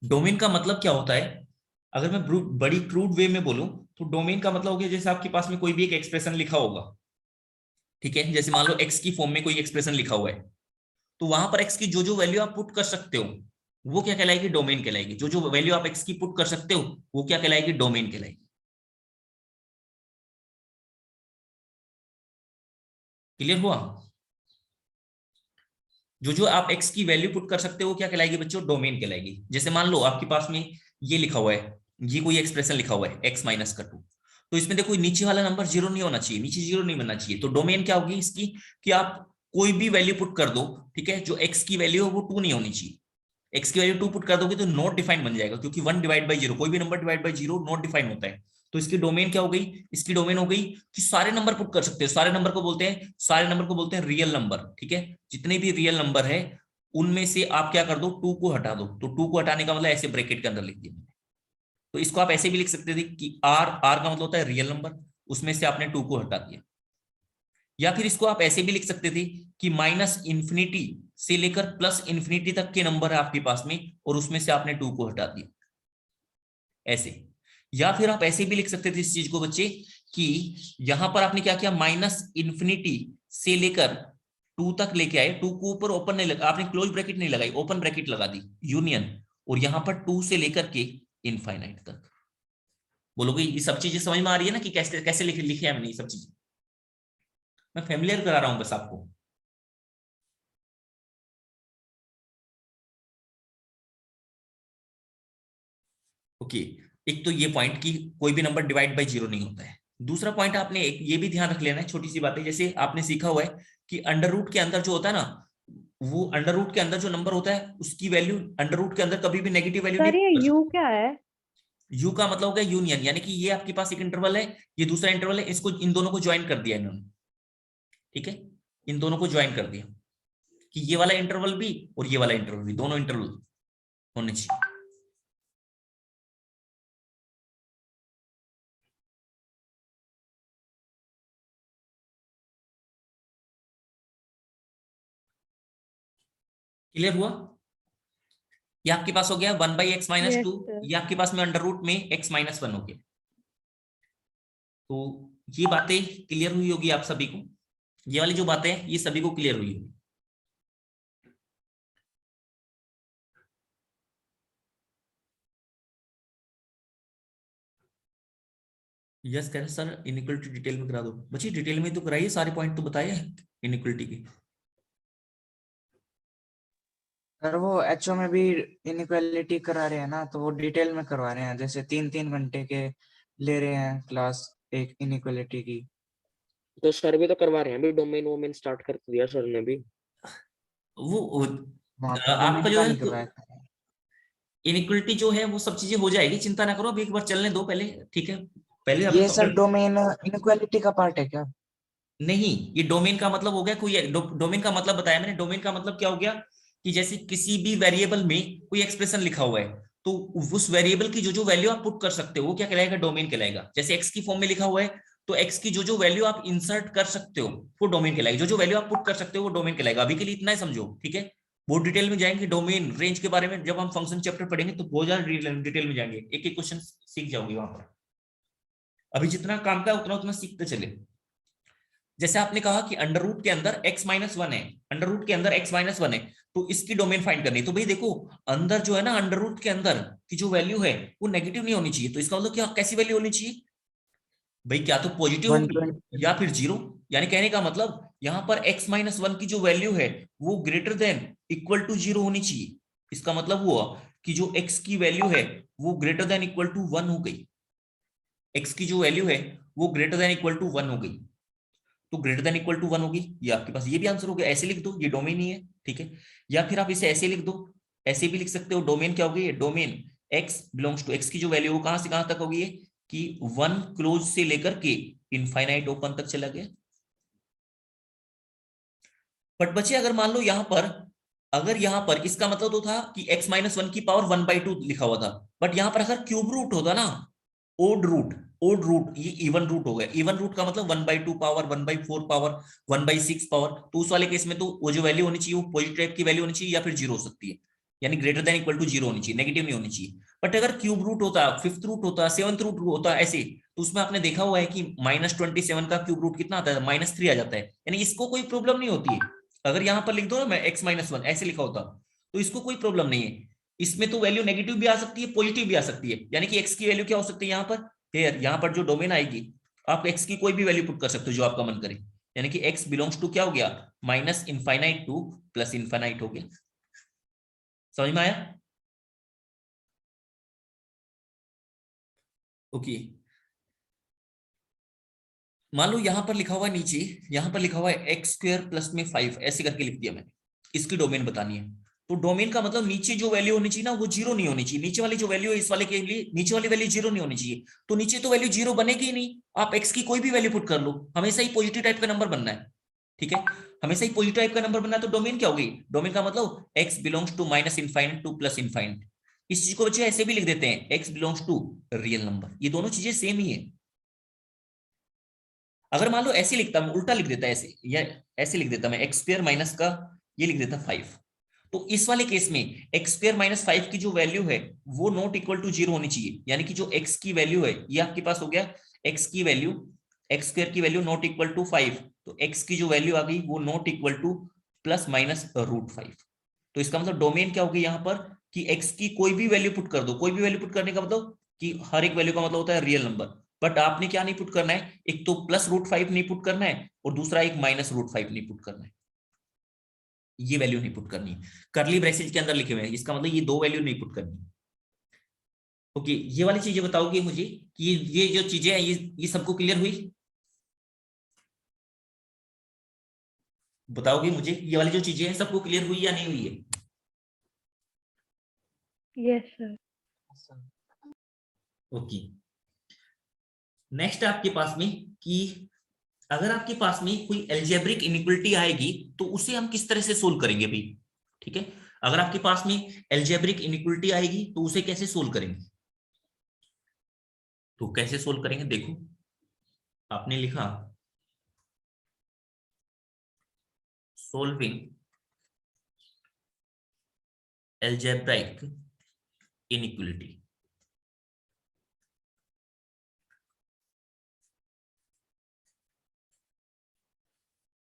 डोमेन का मतलब क्या होता है, अगर मैं बड़ी क्रूड वे में बोलूं तो डोमेन का मतलब हो गया जैसे आपके पास में कोई भी एक एक्सप्रेशन लिखा होगा। ठीक है, जैसे मान लो एक्स की फॉर्म में कोई एक्सप्रेशन लिखा हुआ है, तो वहां पर एक्स की जो जो वैल्यू आप पुट कर सकते हो वो क्या कहलाएगी, डोमेन कहलाएगी। जो जो वैल्यू आप एक्स की पुट कर सकते हो वो क्या कहलाएगी, डोमेन कहलाएगी। क्लियर हुआ? जो जो आप एक्स की वैल्यू पुट कर सकते हो वो क्या कहलाएगी बच्चों, डोमेन कहलाएगी। जैसे मान लो आपके पास में ये लिखा हुआ है, ये कोई एक्सप्रेशन लिखा हुआ है x माइनस का 2, तो इसमें देखो नीचे वाला नंबर जीरो नहीं होना चाहिए, नीचे जीरो नहीं बनना चाहिए। तो डोमेन क्या होगी इसकी, कि आप कोई भी वैल्यू पुट कर दो, ठीक है, जो x की वैल्यू है वो 2 नहीं होनी चाहिए। x की वैल्यू 2 पुट कर दोगे तो नॉट डिफाइंड बन जाएगा, क्योंकि 1 डिवाइड बाई जीरो, कोई भी number divide by zero not defined होता है। तो इसकी डोमेन क्या हो गई, इसकी डोमेन हो गई कि सारे नंबर पुट कर सकते हो। सारे नंबर को बोलते हैं, सारे नंबर को बोलते हैं रियल नंबर, ठीक है। जितने भी रियल नंबर है उनमें से आप क्या कर दो, 2 को हटा दो। तो 2 को हटाने का मतलब ऐसे ब्रैकेट के अंदर लिख दिया। तो इसको आप ऐसे भी लिख सकते थे कि आर, आर का मतलब होता है रियल नंबर, उसमें से आपने 2 को हटा दिया। या फिर इसको आप ऐसे भी लिख सकते थे कि माइनस इंफिनिटी से लेकर प्लस इंफिनिटी तक के नंबर है आपके पास में, और उसमें से आपने 2 को हटा दिया, ऐसे। या फिर आप ऐसे भी लिख सकते थे इस चीज को बच्चे, कि यहां पर आपने क्या किया, माइनस इंफिनिटी से लेकर 2 तक लेके आए, 2 को ऊपर ओपन नहीं लगा आपने, क्लोज ब्रैकेट नहीं लगाई, ओपन ब्रैकेट लगा दी, यूनियन, और यहां पर 2 से लेकर के इनफाइनाइट तक। बोलोगे ये सब चीजें समझ में आ रही है ना, कि कैसे कैसे लिखे हैं मैंने ये सब चीजें? मैं फेमिलियर करा रहा हूं बस आपको। ओके, एक तो ये पॉइंट कि कोई भी नंबर डिवाइड बाय जीरो नहीं होता है। दूसरा पॉइंट आपने एक ये भी ध्यान रख लेना है, छोटी सी बात है, जैसे आपने सीखा हुआ है कि अंडर रूट के अंदर जो होता है ना, वो अंडर रूट के अंदर जो नंबर होता है उसकी वैल्यू अंडर रूट के अंदर कभी भी नेगेटिव वैल्यू नहीं सर ये कर यू सकते। क्या है? यू का मतलब हो गया यूनियन, यानी कि ये आपके पास एक इंटरवल है, ये दूसरा इंटरवल है, इसको इन दोनों को ज्वाइन कर दिया इन्होंने, ठीक है, इन दोनों को ज्वाइन कर दिया कि ये वाला इंटरवल भी और ये वाला इंटरवल भी, दोनों इंटरवल होने चाहिए। क्लियर हुआ? ये आपके पास हो गया 1/x-2, यस सर। ये आपके पास में अंडर रूट में x-1 हो गया। तो ये बातें क्लियर हुई होगी आप सभी को, ये वाली जो बातें हैं ये सभी को क्लियर हुई होगी। यस कह रहे सर इनइक्वालिटी डिटेल में करा दो, बच्चे डिटेल में तो कराइए, सारे पॉइंट तो बताए इनइक्वालिटी के। सर वो एचओ में भी इनइक्वालिटी करा रहे हैं ना, तो वो डिटेल में करवा रहे हैं, जैसे 3-3 घंटे के ले रहे हैं क्लास एक इनइक्वालिटी की। तो सर भी तो करवा रहे हैं अभी, डोमेन वोमेन स्टार्ट कर दिया सर ने भी। वो वहां पे आपका डोमेन जो का है नहीं करवाया था। इनइक्वालिटी जो है वो सब चीजें हो जाएगी, चिंता ना करो, अभी एक बार चलने दो पहले, ठीक है। पहले ये अभी सर डोमेन इनइक्वालिटी का पार्ट है क्या? नहीं, ये डोमेन का मतलब हो गया कोई डोमेन का मतलब बताया मैंने। डोमेन का मतलब क्या हो गया, कि जैसे किसी भी वेरिएबल में कोई एक्सप्रेशन लिखा हुआ है, तो उस वेरिएबल की जो जो वैल्यू आप पुट कर सकते हो वो क्या कहलाएगा, डोमेन कहलाएगा। जैसे एक्स की फॉर्म में लिखा हुआ है, तो एक्स की जो जो वैल्यू आप इंसर्ट कर सकते हो वो डोमेन कहलाएगी, जो जो वैल्यू आप पुट कर सकते हो वो डोमेन कहलाएगा। अभी के लिए इतना ही समझो, ठीक है। बहुत डिटेल में जाएंगे डोमेन रेंज के बारे में, जब हम फंक्शन चैप्टर पढ़ेंगे तो बहुत ज्यादा डिटेल में जाएंगे, एक एक क्वेश्चन सीख जाओगे वहां पर। अभी जितना काम का उतना उतना सीखते चले। जैसे आपने कहा कि अंडर रूट के अंदर x-1 है, अंडर रूट के अंदर x-1 है, तो इसकी डोमेन फाइंड करनी। तो भाई देखो, अंदर जो है ना, अंडर रूट के अंदर की जो वैल्यू है वो नेगेटिव नहीं होनी चाहिए। तो इसका मतलब क्या, कैसी वैल्यू होनी चाहिए भाई, क्या तो पॉजिटिव होगी 120। या फिर जीरो। यानी कहने का मतलब यहाँ पर x-1 की जो वैल्यू है वो greater than equal to zero होनी चाहिए। इसका मतलब हुआ कि जो x की वैल्यू है वो ग्रेटर देन इक्वल टू 1 हो गई, x की जो वैल्यू है वो ग्रेटर देन इक्वल टू 1 हो गई। तो ग्रेटर देन इक्वल टू 1 होगी, ये आपके पास ये भी आंसर हो गया। ऐसे लिख दो, ये डोमेन ही है, ठीक है। या फिर आप इसे ऐसे लिख दो, ऐसे भी लिख सकते हो, डोमेन क्या होगी, domain x belongs to, x की जो वैल्यू वो कहां से कहां तक होगी, कि 1 क्लोज से लेकर के इनफाइनाइट ओपन तक चला गया। बट बच्चे अगर मान लो यहां पर, अगर यहां पर इसका मतलब तो था कि x-1 की पावर 1/2 लिखा हुआ था, बट यहां पर अगर क्यूब रूट होता ना, ओड रूट, ओड रूट, ये इवन रूट हो गया। इवन रूट का मतलब 1/2 पावर, 1/4 पावर, 1/6 पावर, तो उस वाले केस में तो वो जो वैल्यू होनी चाहिए वो पॉजिटिव टाइप की वैल्यू होनी चाहिए, या फिर जीरो हो सकती है, यानी greater than equal to zero होनी चाहिए, नेगेटिव नहीं होनी चाहिए। बट अगर क्यूब रूट होता, फिफ्थ रूट होता, सेवंथ रूट होता ऐसे, तो उसमें आपने देखा हुआ है कि -27 का क्यूब रूट कितना आता है, -3 आ जाता है, यानी इसको कोई प्रॉब्लम नहीं होती है। अगर यहाँ पर लिख दो ना, मैं x माइनस 1 ऐसे लिखा होता तो इसको कोई प्रॉब्लम नहीं है। इसमें तो वैल्यू नेगेटिव भी आ सकती है, पॉजिटिव भी आ सकती है, यानी कि x की वैल्यू क्या हो सकती है यहाँ पर, हेयर यहाँ पर जो डोमेन आएगी आप x की कोई भी वैल्यू पुट कर सकते हो जो आपका मन करे, यानी कि x बिलोंग्स टू क्या हो गया, minus infinite to plus infinite हो गया। समझ में आया? ओके, मान लो यहां पर लिखा हुआ है नीचे, यहां पर लिखा हुआ है एक्स स्क्वायर प्लस में 5 ऐसे करके लिख दिया मैंने, इसकी डोमेन बतानी है। तो डोमेन का मतलब नीचे जो वैल्यू होनी चाहिए ना वो जीरो नहीं होनी चाहिए, नीचे वाली जो वैल्यू है इस वाले के लिए नीचे वाली वैल्यू जीरो नहीं होनी चाहिए, तो नीचे तो वैल्यू जीरो बनेगी ही नहीं। आप एक्स की कोई भी वैल्यू पुट कर लो, हमेशा ही पॉजिटिव टाइप का नंबर बनना है, ठीक है, हमेशा ही पॉजिटिव टाइप का नंबर बनना है। तो डोमेन क्या होगी, डोमेन का मतलब x belongs to minus infinite to plus infinite. इस चीज को बच्चे ऐसे भी लिख देते हैं, x belongs to real number, ये दोनों चीजें सेम ही है। अगर मान लो ऐसे लिखता मैं, उल्टा लिख देता ऐसे, या ऐसे लिख देता मैं एक्स स्क्वायर माइनस का ये लिख देता 5, तो इस वाले केस में एक्स स्क्वायर माइनस 5 की जो वैल्यू है वो नॉट इक्वल टू जीरो होनी चाहिए, यानी कि जो एक्स की वैल्यू है ये आपके पास हो गया एक्स की वैल्यू, एक्स स्क्वायर की वैल्यू नॉट इक्वल टू 5, तो एक्स की जो वैल्यू आ गई वो not equal to plus minus root 5। तो इसका मतलब डोमेन क्या होगी यहाँ पर कि एक्स की कोई भी वैल्यू पुट कर दो, कोई भी वैल्यू पुट करने का मतलब कि हर एक वैल्यू का मतलब होता है रियल नंबर, बट आपने क्या नहीं पुट करना है, एक तो प्लस रूट 5 नहीं पुट करना है और दूसरा एक माइनस रूट 5 नहीं पुट करना है, ये वैल्यू नहीं पुट करनी है, करली ब्रेसेज के अंदर लिखे हुए हैं, इसका मतलब ये दो वैल्यू नहीं पुट करनी। ओके, ये वाली चीजें बताओगे मुझे कि ये जो चीजें हैं ये सबको क्लियर हुई? बताओगे मुझे ये वाली जो चीजें हैं सबको क्लियर हुई या नहीं हुई है? Yes sir. ओके, नेक्स्ट आपके पास में कि अगर आपके पास में कोई एल्जेब्रिक इनइक्वालिटी आएगी तो उसे हम किस तरह से सोल्व करेंगे भाई, ठीक है, अगर आपके पास में एल्जेब्रिक इनइक्वालिटी आएगी तो उसे कैसे सोल्व करेंगे, तो कैसे सोल्व करेंगे देखो, आपने लिखा solving algebraic inequality,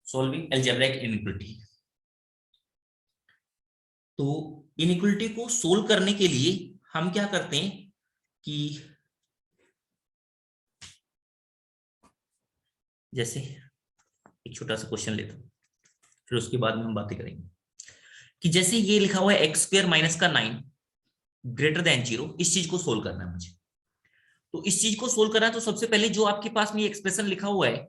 solving algebraic inequality. तो इनइक्वालिटी को सोल्व करने के लिए हम क्या करते हैं कि जैसे एक छोटा सा क्वेश्चन लेता हूं फिर उसके बाद में हम बातें करेंगे कि जैसे ये लिखा हुआ है एक्स स्क्वायर माइनस का 9 ग्रेटर देन 0, इस चीज को सोल्व करना है मुझे। तो इस चीज को सोल्व करना है तो सबसे पहले जो आपके पास में ये एक्सप्रेशन लिखा हुआ है,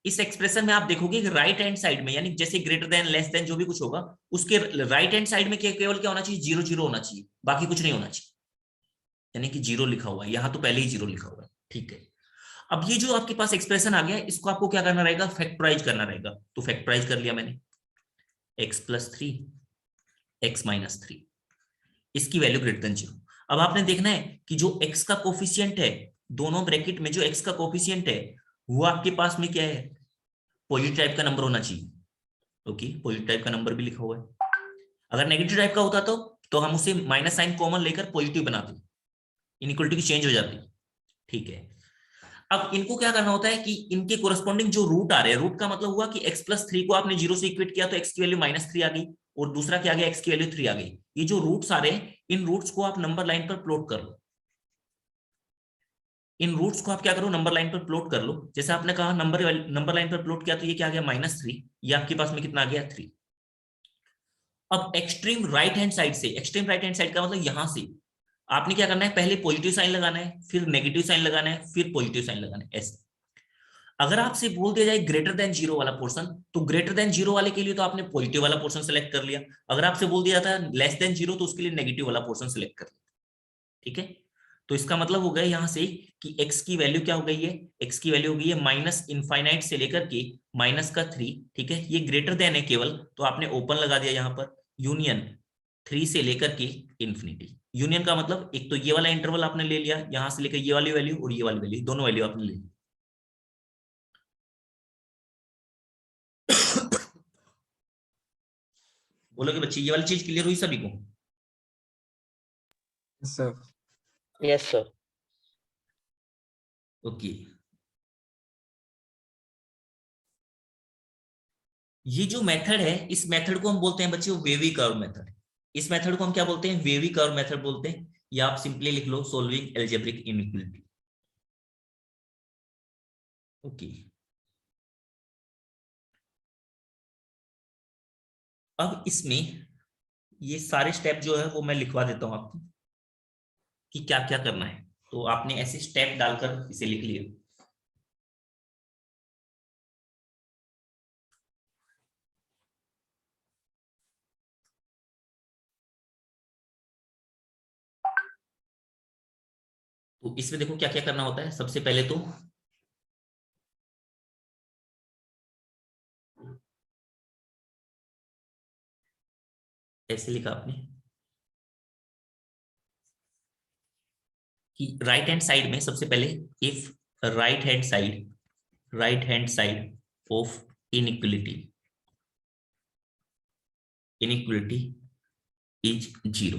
इस एक्सप्रेशन में आप देखोगे कि राइट हैंड साइड में, यानी जैसे ग्रेटर देन लेस देन जो भी कुछ होगा उसके राइट हैंड साइड में केवल क्या होना चाहिए, जीरो जीरो होना चाहिए, बाकी कुछ नहीं होना चाहिए, यानी कि जीरो लिखा हुआ है यहां, तो पहले ही जीरो लिखा हुआ है, ठीक है। अब ये जो आपके पास एक्सप्रेशन आ गया इसको आपको क्या करना रहेगा, फैक्टराइज करना रहेगा, तो फैक्टराइज कर लिया मैंने, एक्स प्लस 3 एक्स माइनस 3, इसकी वैल्यू ग्रेटर देन 0। अब आपने देखना है कि जो x का कोफिशिएंट है, दोनों ब्रैकेट में जो x का कोफिशिएंट है वो आपके पास में क्या है, पॉजिटिव टाइप का नंबर होना चाहिए। ओके, पॉजिटिव टाइप का नंबर भी लिखा हुआ है, अगर नेगेटिव टाइप का होता तो हम उसे माइनस साइन कॉमन लेकर पॉजिटिव बनाते, इनइक्वालिटी की चेंज हो जाती, ठीक है। अब इनको क्या करना होता है कि इनके कोरस्पॉन्डिंग जो रूट आ रहे हैं, रूट का मतलब हुआ कि x प्लस 3 को आपने 0 से इक्वेट किया तो x की वैल्यू माइनस 3 आ गई, और दूसरा क्या आ गया, x की वैल्यू 3 आ गई। ये जो रूट्स आ रहे हैं इन रूट्स को आप नंबर लाइन पर प्लॉट कर लो, इन रूट्स को आप क्या करो, नंबर लाइन पर प्लॉट कर लो, जैसे आपने कहा नंबर लाइन पर प्लॉट किया तो ये क्या आ गया, -3, ये आपके पास में कितना आ गया, 3। अब एक्सट्रीम राइट हैंड साइड से, एक्सट्रीम राइट हैंड साइड का मतलब यहां से आपने क्या करना है, पहले पॉजिटिव साइन लगाना है, फिर नेगेटिव साइन लगाना है, फिर पॉजिटिव साइन लगाना है, ऐसे। अगर आपसे बोल दिया जाए ग्रेटर देन 0 वाला पोर्शन, तो ग्रेटर देन 0 वाले के लिए तो आपने पॉजिटिव वाला पोर्शन सेलेक्ट कर लिया, अगर आपसे बोल दिया था लेस देन 0 तो उसके लिए नेगेटिव वाला पोर्शन सेलेक्ट कर लिया, ठीक है। तो इसका मतलब हो गया यहां से कि x की वैल्यू क्या हो गई है, x की वैल्यू हो गई है माइनस इनफाइनाइट से लेकर के माइनस का 3, ठीक है, ये ग्रेटर देन है केवल, तो आपने ओपन लगा दिया यहां पर, यूनियन 3 से लेकर के इंफिनिटी। यूनियन का मतलब एक तो ये वाला इंटरवल आपने ले लिया, यहां से लेकर ये वाली वैल्यू और ये वाली वैल्यू, दोनों वैल्यू आपने ले ली। बोलोगे बच्चे ये वाली चीज क्लियर हुई सभी को? Sir yes sir. ओके, ये जो मेथड है, इस मेथड को हम बोलते हैं बच्चों वेवी कर्व मेथड। इस मेथड को हम क्या बोलते हैं? वेवी कर्व मेथड बोलते हैं, या आप सिंपली लिख लो सॉल्विंग अलजेब्रिक इनइक्वालिटी। ओके, अब इसमें ये सारे स्टेप जो है वो मैं लिखवा देता हूं आपको कि क्या क्या करना है। तो आपने ऐसे स्टेप डालकर इसे लिख लिया। तो इसमें देखो क्या क्या करना होता है। सबसे पहले तो ऐसे लिखा आपने कि राइट हैंड साइड में सबसे पहले, if right hand side of inequality is zero,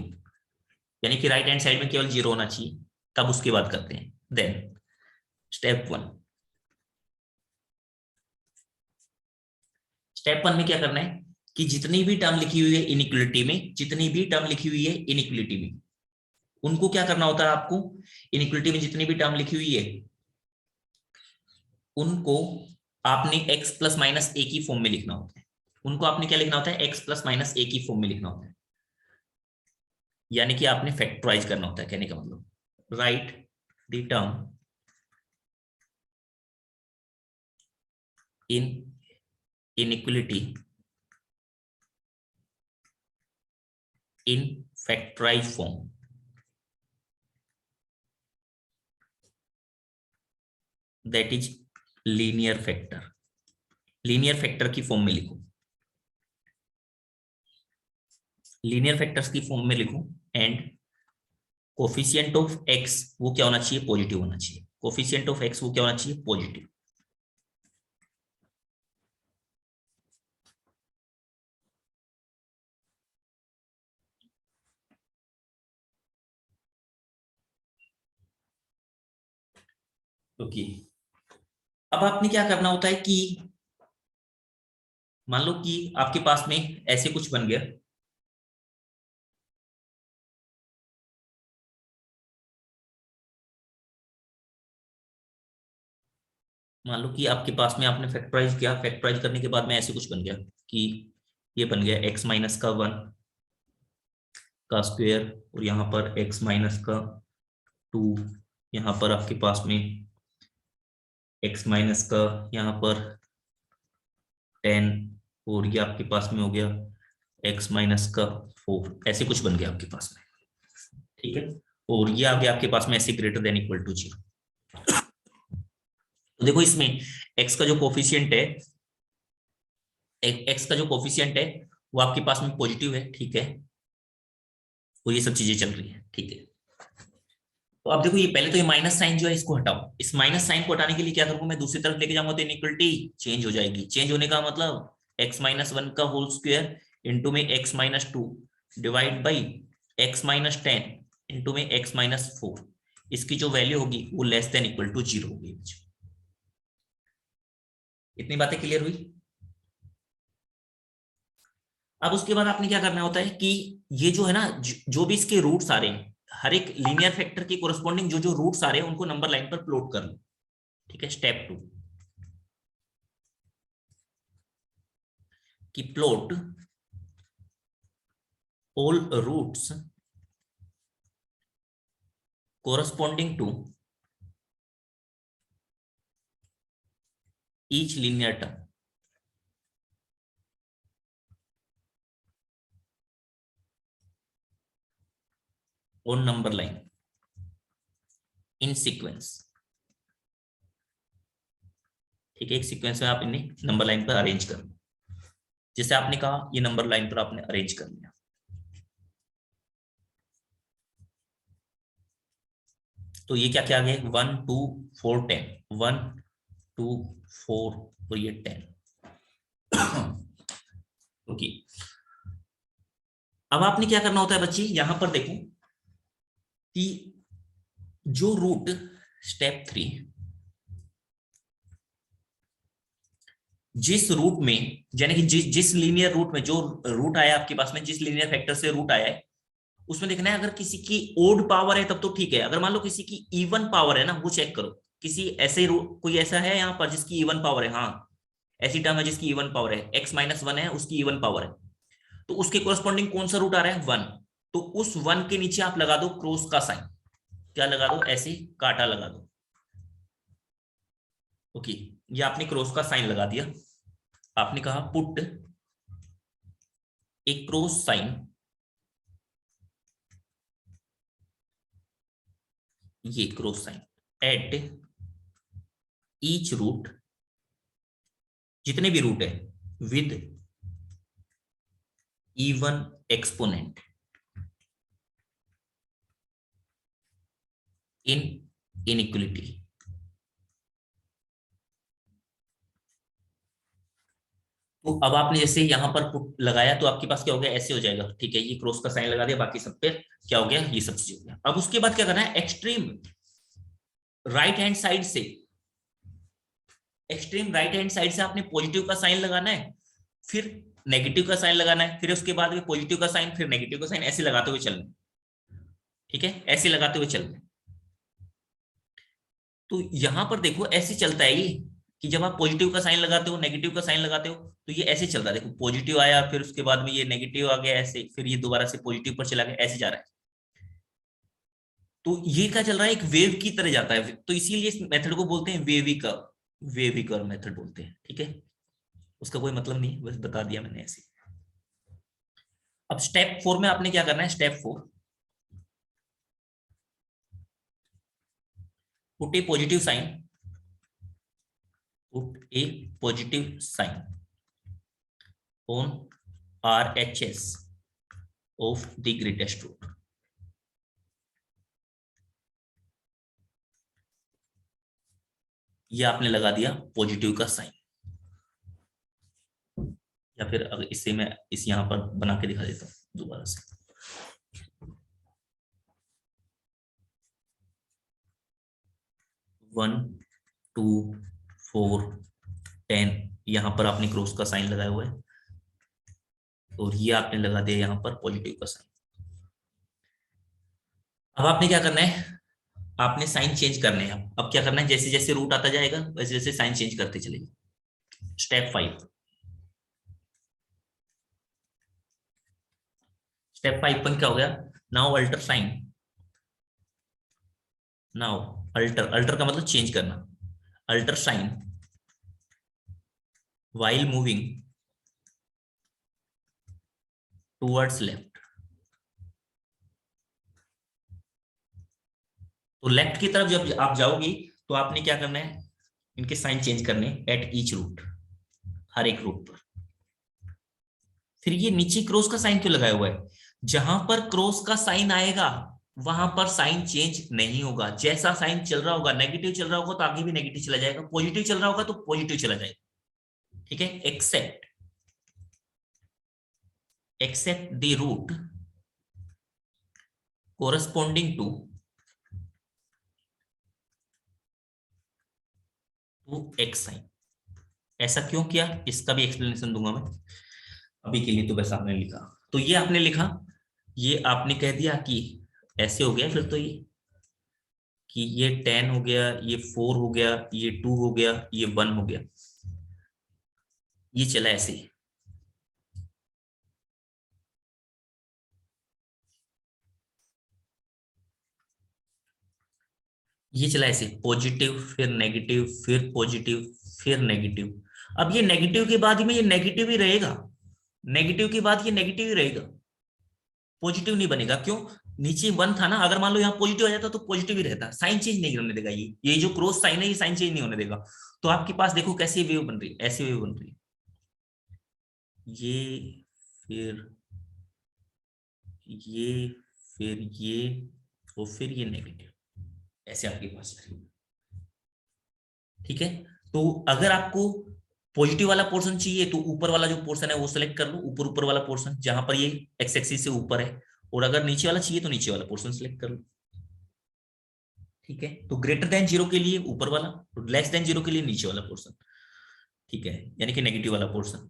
यानी कि राइट हैंड साइड में केवल जीरो होना चाहिए। तब उसके बाद करते हैं। देन स्टेप वन में क्या करना है कि जितनी भी टर्म लिखी हुई है इनइक्वालिटी में, उनको क्या करना होता है आपको? इनइक्वालिटी में जितनी भी टर्म लिखी हुई है उनको आपने x प्लस माइनस ए की फॉर्म में लिखना होता है। उनको आपने क्या लिखना होता है? x प्लस माइनस ए की फॉर्म में लिखना होता है, यानी कि आपने फैक्टराइज करना होता है। कहने का मतलब right the term in inequality in factorise form, that is linear factor की फॉर्म में लिखो। लीनियर फैक्टर्स की फॉर्म में लिखो। एंड कोफिशिएंट ऑफ एक्स वो क्या होना चाहिए? पॉजिटिव होना चाहिए। कोफिशिएंट ऑफ एक्स वो क्या होना चाहिए? पॉजिटिव। ओके, अब आपने क्या करना होता है कि मान लो कि आपके पास में ऐसे कुछ बन गया। मान लो कि आपके पास में आपने फैक्टराइज किया, फैक्टराइज करने के बाद में ऐसे कुछ बन गया कि ये बन गया x माइनस का 1 का स्क्वायर, और यहाँ पर x माइनस का 2, यहाँ पर आपके पास में x माइनस का यहाँ पर 10, और ये आपके पास में हो गया x माइनस का 4। ऐसे कुछ बन गया आपके पास में, ठीक है। और ये आ गया आपके पास में ऐसे ग्रेटर देन इक्वल टू 0। तो देखो इसमें x का जो कोफिशिएंट है, x का जो कोफिशिएंट है वो आपके पास में पॉजिटिव है, ठीक है। और ये सब चीजें चल रही है, ठीक है। तो अब देखो ये पहले तो ये माइनस साइन जो है इसको हटाओ। इस माइनस साइन को हटाने के लिए क्या करूंगा? मैं दूसरी तरफ लेके जाऊंगा तो इनइक्वालिटी चेंज हो जाएगी। चेंज होने का मतलब x माइनस 1 का होल स्क्वायर इंटू में x minus 2 divide by x minus 10 into में x माइनस 4। इसकी जो वैल्यू होगी वो लेस देन इक्वल टू 0 होगी। इतनी बातें क्लियर हुई? अब उसके बाद आपने क्या करना होता है कि ये जो है ना, जो भी इसके रूट्स आ रहे हैं, हर एक लीनियर फैक्टर के कोरस्पॉन्डिंग जो जो रूट्स आ रहे हैं उनको नंबर लाइन पर प्लॉट कर लो, ठीक है। स्टेप 2 कि plot all roots corresponding to each linear term on number line in sequence, ठीक है। एक सीक्वेंस में आप इन्हें नंबर लाइन पर अरेंज कर लो। जैसे आपने कहा ये नंबर लाइन पर आपने अरेंज कर लिया। तो ये क्या क्या आ गया? 1 2 4 10, 1 2 4 और ये 10। ओके, अब आपने क्या करना होता है बच्चे? यहां पर देखो कि जो रूट स्टेप 3 जिस रूट में, यानी कि जिस लीनियर रूट में, जो रूट आया आपके पास में, जिस लीनियर फैक्टर से रूट आया है, उसमें देखना है अगर किसी की ओड पावर है तब तो ठीक है। अगर मान लो किसी की इवन पावर है ना, वो चेक करो। किसी ऐसे कोई ऐसा है यहाँ पर जिसकी इवन पावर है, हाँ ऐसी टर्म है जिसकी इवन पावर है, x-1 है, उसकी इवन पावर है, तो उसके कोरस्पॉन्डिंग कौन सा रूट आ रहा है, 1। तो उस 1 के नीचे आप लगा दो क्रॉस का साइन। क्या लगा दो, ऐसे कांटा लगा दो। ओके, ये आपने क्रॉस का साइन लगा दिया। आपने कहा पुट ए क्रॉस साइन, ये cross sign at each root, जितने भी रूट है, with even exponent in inequality. तो अब आपने जैसे यहां पर पुट लगाया तो आपके पास क्या हो गया, ऐसे हो जाएगा। ठीक है, ये क्रॉस का साइन लगा दिया, बाकी सब पे क्या हो गया, ये सब चीज हो गया। अब उसके बाद क्या करना है, एक्सट्रीम राइट हैंड साइड से, एक्सट्रीम राइट हैंड साइड से आपने पॉजिटिव का साइन लगाना है, फिर नेगेटिव का साइन लगाना है, फिर उसके बाद में पॉजिटिव का साइन, फिर नेगेटिव का साइन, ऐसे लगाते हुए चलना। ठीक है, ऐसे लगाते हुए चलना। तो यहां पर देखो ऐसे चलता है ये, कि जब आप पॉजिटिव का साइन लगाते हो, नेगेटिव का साइन लगाते हो, तो ये ऐसे चल रहा है। देखो पॉजिटिव आया, फिर उसके बाद में ये नेगेटिव आ गया ऐसे, फिर ये दोबारा से पॉजिटिव पर चला गया, ऐसे जा रहा है। तो ये क्या चल रहा है, एक वेव की तरह जाता है। तो इसीलिए इस मेथड को बोलते हैं वेवी कर्व मेथड बोलते हैं। ठीक है, उसका कोई मतलब नहीं, बस बता दिया मैंने ऐसे। अब स्टेप 4 में आपने क्या करना है, step 4, put a positive sign, put a positive sign on RHS of the greatest root। ये आपने लगा दिया पॉजिटिव का साइन, या फिर अगर इससे मैं इस यहां पर बना के दिखा देता हूं दोबारा से। वन, 2, 4, 10, यहां पर आपने क्रॉस का साइन लगाया हुआ है, और ये आपने लगा दिया यहां पर पॉजिटिव का साइन। अब आपने क्या करना है, आपने साइन चेंज करने हैं। अब क्या करना है, जैसे जैसे रूट आता जाएगा वैसे वैसे साइन चेंज करते चलेगा। स्टेप 5, स्टेप 5 पर क्या हो गया, now alter sign. Now alter का मतलब चेंज करना, alter sign while moving towards left। तो लेफ्ट की तरफ जब आप जाओगी तो आपने क्या करना है, इनके साइन चेंज करने एट ईच रूट, हर एक रूट पर। फिर ये नीचे क्रॉस का साइन क्यों लगाया हुआ है, जहां पर क्रॉस का साइन आएगा वहां पर साइन चेंज नहीं होगा। जैसा साइन चल रहा होगा, नेगेटिव चल रहा होगा तो आगे भी नेगेटिव चला जाएगा, पॉजिटिव चल रहा होगा तो पॉजिटिव चला जाएगा। ठीक है, except the root corresponding to x sign. ऐसा क्यों किया, इसका भी एक्सप्लेनेशन दूंगा मैं, अभी के लिए तो बस आपने लिखा। तो ये आपने लिखा, ये आपने कह दिया कि ऐसे हो गया, फिर तो ये कि ये 10 हो गया, ये 4 हो गया, ये 2 हो गया, ये 1 हो गया, ये चला ऐसे। ये चला ऐसे, पॉजिटिव फिर नेगेटिव फिर पॉजिटिव फिर नेगेटिव। अब ये नेगेटिव के बाद में ये नेगेटिव ही रहेगा, नेगेटिव के बाद ये नेगेटिव ही रहेगा, पॉजिटिव नहीं बनेगा। क्यों, नीचे 1 था ना, अगर मान लो यहाँ पॉजिटिव आ जाता तो पॉजिटिव ही रहता, साइन चेंज नहीं होने देगा। ये जो क्रॉस साइन है ये साइन चेंज नहीं होने देगा। तो आपके पास देखो कैसी वेव बन रही है, ऐसी वेव बन रही है, ये फिर ये फिर ये और फिर ये नेगेटिव, ऐसे आपके पास। ठीक है, तो अगर आपको पॉजिटिव वाला पोर्शन चाहिए तो ऊपर वाला जो पोर्शन है वो सिलेक्ट कर लो, ऊपर वाला पोर्शन जहां पर ये एक्स एक्सिस से ऊपर है, और अगर नीचे वाला चाहिए तो नीचे वाला पोर्शन सिलेक्ट कर लो। ठीक है, तो ग्रेटर देन 0 के लिए ऊपर वाला, लेस देन 0 के लिए नीचे वाला पोर्शन। ठीक है, यानी कि नेगेटिव वाला पोर्शन।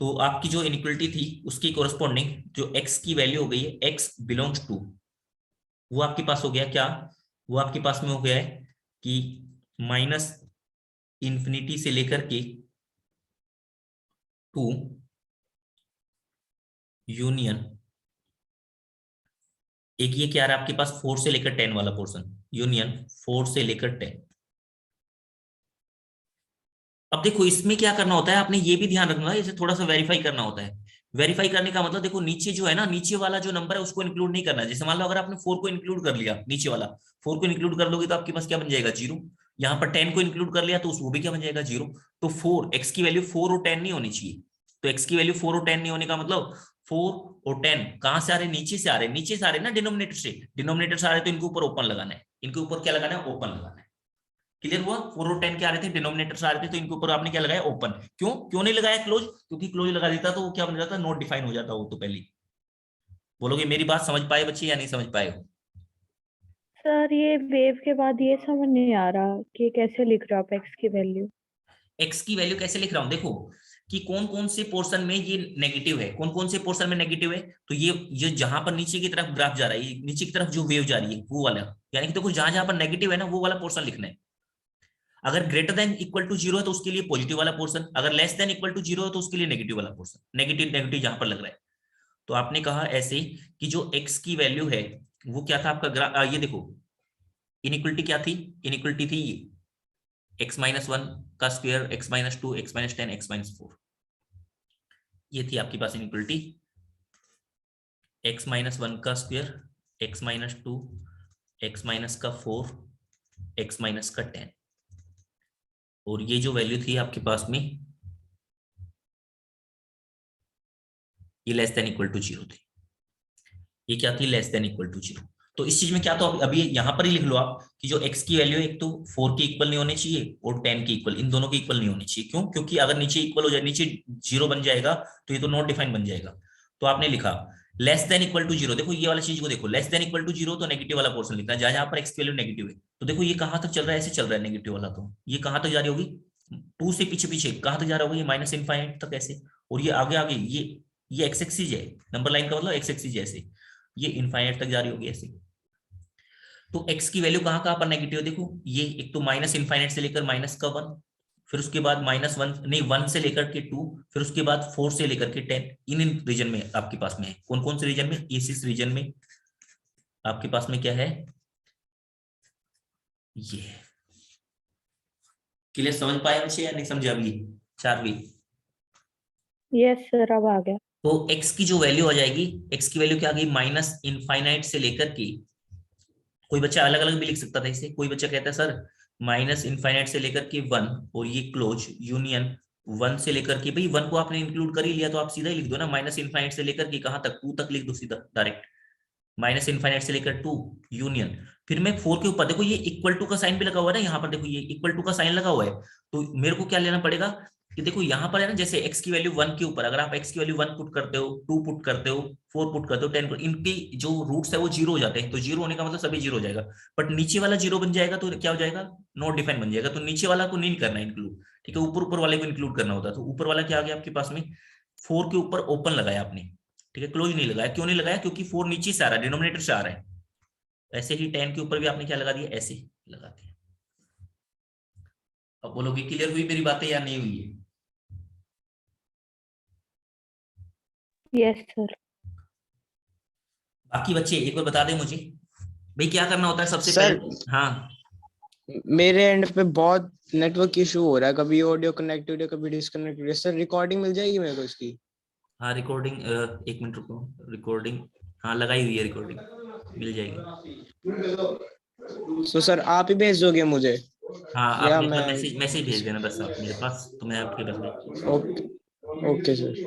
तो आपकी जो इनइक्वलिटी थी उसकी कोरस्पॉन्डिंग जो x की वैल्यू हो गई है x बिलोंग्स टू, वो आपके पास हो गया क्या, वो आपके पास में हो गया है कि माइनस इंफिनिटी से लेकर के 2 यूनियन, एक ये क्या रहा आपके पास 4 से लेकर 10 वाला पोर्शन, यूनियन 4 से लेकर 10। अब देखो इसमें क्या करना होता है, आपने ये भी ध्यान रखना है, इसे थोड़ा सा वेरीफाई करना होता है। वेरीफाई करने का मतलब देखो नीचे जो है ना, नीचे वाला जो नंबर है उसको इंक्लूड नहीं करना। जैसे मान लो अगर आपने 4 को इंक्लूड कर लिया, नीचे वाला 4 को इंक्लूड कर लोगे तो आपके पास क्या बन जाएगा 0। यहाँ पर 10 को इंक्लूड कर लिया तो वो भी क्या बन जाएगा 0। तो 4 एक्स की वैल्यू 4 और 10 नहीं होनी चाहिए। तो एक्स की वैल्यू 4 और 10 नहीं होने का मतलब 4 और 10 कहां से आ रहे, नीचे से आ रहे, नीचे से आ रहे ना, डिनोमिनेटर से। डिनोमिनेटर से आ रहे तो इनके ऊपर ओपन लगाना है, इनके ऊपर क्या लगाना है, ओपन लगाना है। क्लियर हुआ। 4 और 10 क्या आ रहे थे, डिनोमिनेटर से आ रहे थे, तो इनके ऊपर आपने क्या लगाया, ओपन। क्यों नहीं लगाया क्लोज, क्योंकि क्लोज लगा देता तो वो क्या बन जाता, नॉट डिफाइन हो जाता वो तो पहले। बोलोगे मेरी बात समझ पाए बच्चे या नहीं समझ पाए हो? सर ये वेव के बाद ये समझ नहीं आ रहा कि कैसे लिख रहे हो आप एक्स की वैल्यू। एक्स की वैल्यू कैसे लिख रहा हूं, देखो कि कौन कौन से पोर्शन में ये नेगेटिव है, कौन कौन से पोर्शन में नेगेटिव है। तो ये जहां पर नीचे की तरफ ग्राफ जा रहा है, नीचे की तरफ जो वेव जा रही है वो वाला, यानी कि देखो जहां जहां पर नेगेटिव है ना वो वाला पोर्शन लिखना है। अगर ग्रेटर देन इक्वल टू 0 है तो उसके लिए पॉजिटिव वाला पोर्शन, अगर लेस देन इक्वल टू 0 है तो उसके लिए नेगेटिव वाला पोर्शन, नेगेटिव नेगेटिव जहां पर लग रहा है। तो आपने कहा ऐसे कि जो x की वैल्यू है वो क्या था आपका ये देखो इनइक्वलिटी क्या थी, इनइक्वलिटी थी ये x-1 का स्क्वायर, x-2, x-10, x-4। ये थी आपके पास इनइक्वलिटी, x-1 का स्क्वायर, x-2, x-4, x-10। और ये जो वैल्यू थी आपके पास में ये लेस देन इक्वल टू 0 थी। ये क्या थी, लेस देन इक्वल टू 0। तो इस चीज में क्या, तो अभी यहां पर ही लिख लो आप कि जो x की वैल्यू एक तो 4 के इक्वल नहीं होनी चाहिए और 10 के इक्वल, इन दोनों के इक्वल नहीं होनी चाहिए। क्यों, क्योंकि अगर नीचे इक्वल हो जाए, नीचे 0 बन जाएगा तो ये तो नॉट डिफाइन बन जाएगा। तो आपने लिखा लेस देन इक्वल टू 0। देखो ये वाला चीज को देखो, लेस देन इक्वल टू 0 तो नेगेटिव वाला पोर्शन लिखना है, जहां पर x की वैल्यू नेगेटिव है। तो देखो ये कहां तक चल रहा है, ऐसे चल रहा है नेगेटिव वाला, तो ये कहां तक जा रही होगी, 2 से पीछे पीछे कहां तक जा रहा होगा, ये माइनस इनफाइनाइट तक ऐसे। और ये आगे आगे ये एक्स एक्सिस है, नंबर लाइन का मतलब एक्स एक्सिस ऐसे, ये इनफाइनाइट तक जा रही होगी ऐसे। तो x की वैल्यू कहां कहां पर नेगेटिव है, देखो ये एक तो माइनस इनफाइनाइट से लेकर माइनस का 1, फिर उसके बाद -1 नहीं 1 से लेकर के 2, फिर उसके बाद 4 से लेकर के 10। इन रीजन में आपके पास में है, कौन कौन से रीजन में, इस रीजन में आपके पास में क्या है, ये। क्लियर, समझ पाए बच्चे या नहीं समझे अभी, चारवी। यस सर अब आ गया। तो x की जो वैल्यू आ जाएगी, x की वैल्यू क्या आ गई, माइनस इनफाइनाइट से लेकर के, कोई बच्चा अलग अलग भी लिख सकता था इसे। कोई बच्चा कहता है सर माइनस इनफाइनाइट से लेकर के 1 और ये क्लोज यूनियन 1 से लेकर के, भाई 1 को आपने इंक्लूड कर ही लिया तो आप सीधा ही लिख दो ना, माइनस इनफाइनाइट से लेकर के कहां तक, 2 तक लिख दो सीधा डायरेक्ट, माइनस इनफाइनाइट से लेकर 2 यूनियन। फिर मैं 4 के ऊपर देखो ये इक्वल टू का साइन भी लगा हुआ है ना, यहाँ पर देखो ये इक्वल टू का साइन लगा हुआ है। तो मेरे को क्या लेना पड़ेगा कि देखो यहाँ पर है ना, जैसे x की वैल्यू 1 के ऊपर अगर आप x की वैल्यू 1 पुट करते हो, 2 पुट करते हो, 4 पुट करते हो, 10 इनकी जो रूट्स है वो 0 हो जाते हैं। तो 0 होने का मतलब सभी 0 हो जाएगा। बट नीचे वाला 0 बन जाएगा तो क्या हो जाएगा, नॉट डिफाइन बन जाएगा। तो नीचे वाला को नहीं करना इंक्लूड, ठीक है, ऊपर ऊपर वाले को इंक्लूड करना होता है। तो ऊपर वाला क्या आ गया आपके पास में, 4 के ऊपर ओपन लगाया आपने, ठीक है, क्लोज नहीं लगाया। क्यों नहीं लगाया, क्योंकि 4 नीचे से आ रहा है, डिनोमिनेटर से आ रहा है। ऐसे ही 10 के ऊपर भी आपने क्या लगा दिया, ऐसे लगा दिया। अब बोलोगे क्लियर हुई मेरी बातें या नहीं हुई है? Yes sir. बाकी बच्चे एक बार बता दें मुझे, भाई क्या करना होता है सबसे सर, पहले। हाँ मेरे एंड पे बहुत नेटवर्क इशू हो रहा है, कभी ऑडियो कनेक्टेड है कभी डिस्कनेक्टेड। सर रिकॉर्डिंग मिल जाएगी मेरे को इसकी? हाँ रिकॉर्डिंग, एक मिनट रुको, रिकॉर्डिंग हाँ लगाई हुई है, रिकॉर्डिंग मिल जाएगी। तो सर आप ही भेज दोगे मुझे हाँ आप या मेरे मैं? पास मैसेज भेज देना बस आप मेरे पास, तो मैं आपके पास भेज। Okay okay sir.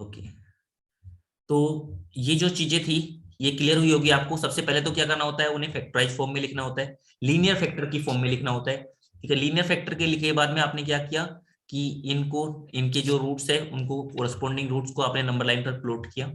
ओके, तो ये जो चीजें थी ये क्लियर हुई होगी आपको। सबसे पहले तो क्या करना होता है, उन्हें फैक्टराइज फॉर्म में लिखना होता है, लीनियर फैक्टर की फॉर्म में लिखना होता है, ठीक है। लीनियर फैक्टर के लिखे बाद में आपने क्या किया कि इनको, इनके जो रूट्स है उनको कोरस्पॉन्डिंग रूट्स को आपने नंबर लाइन पर प्लॉट किया,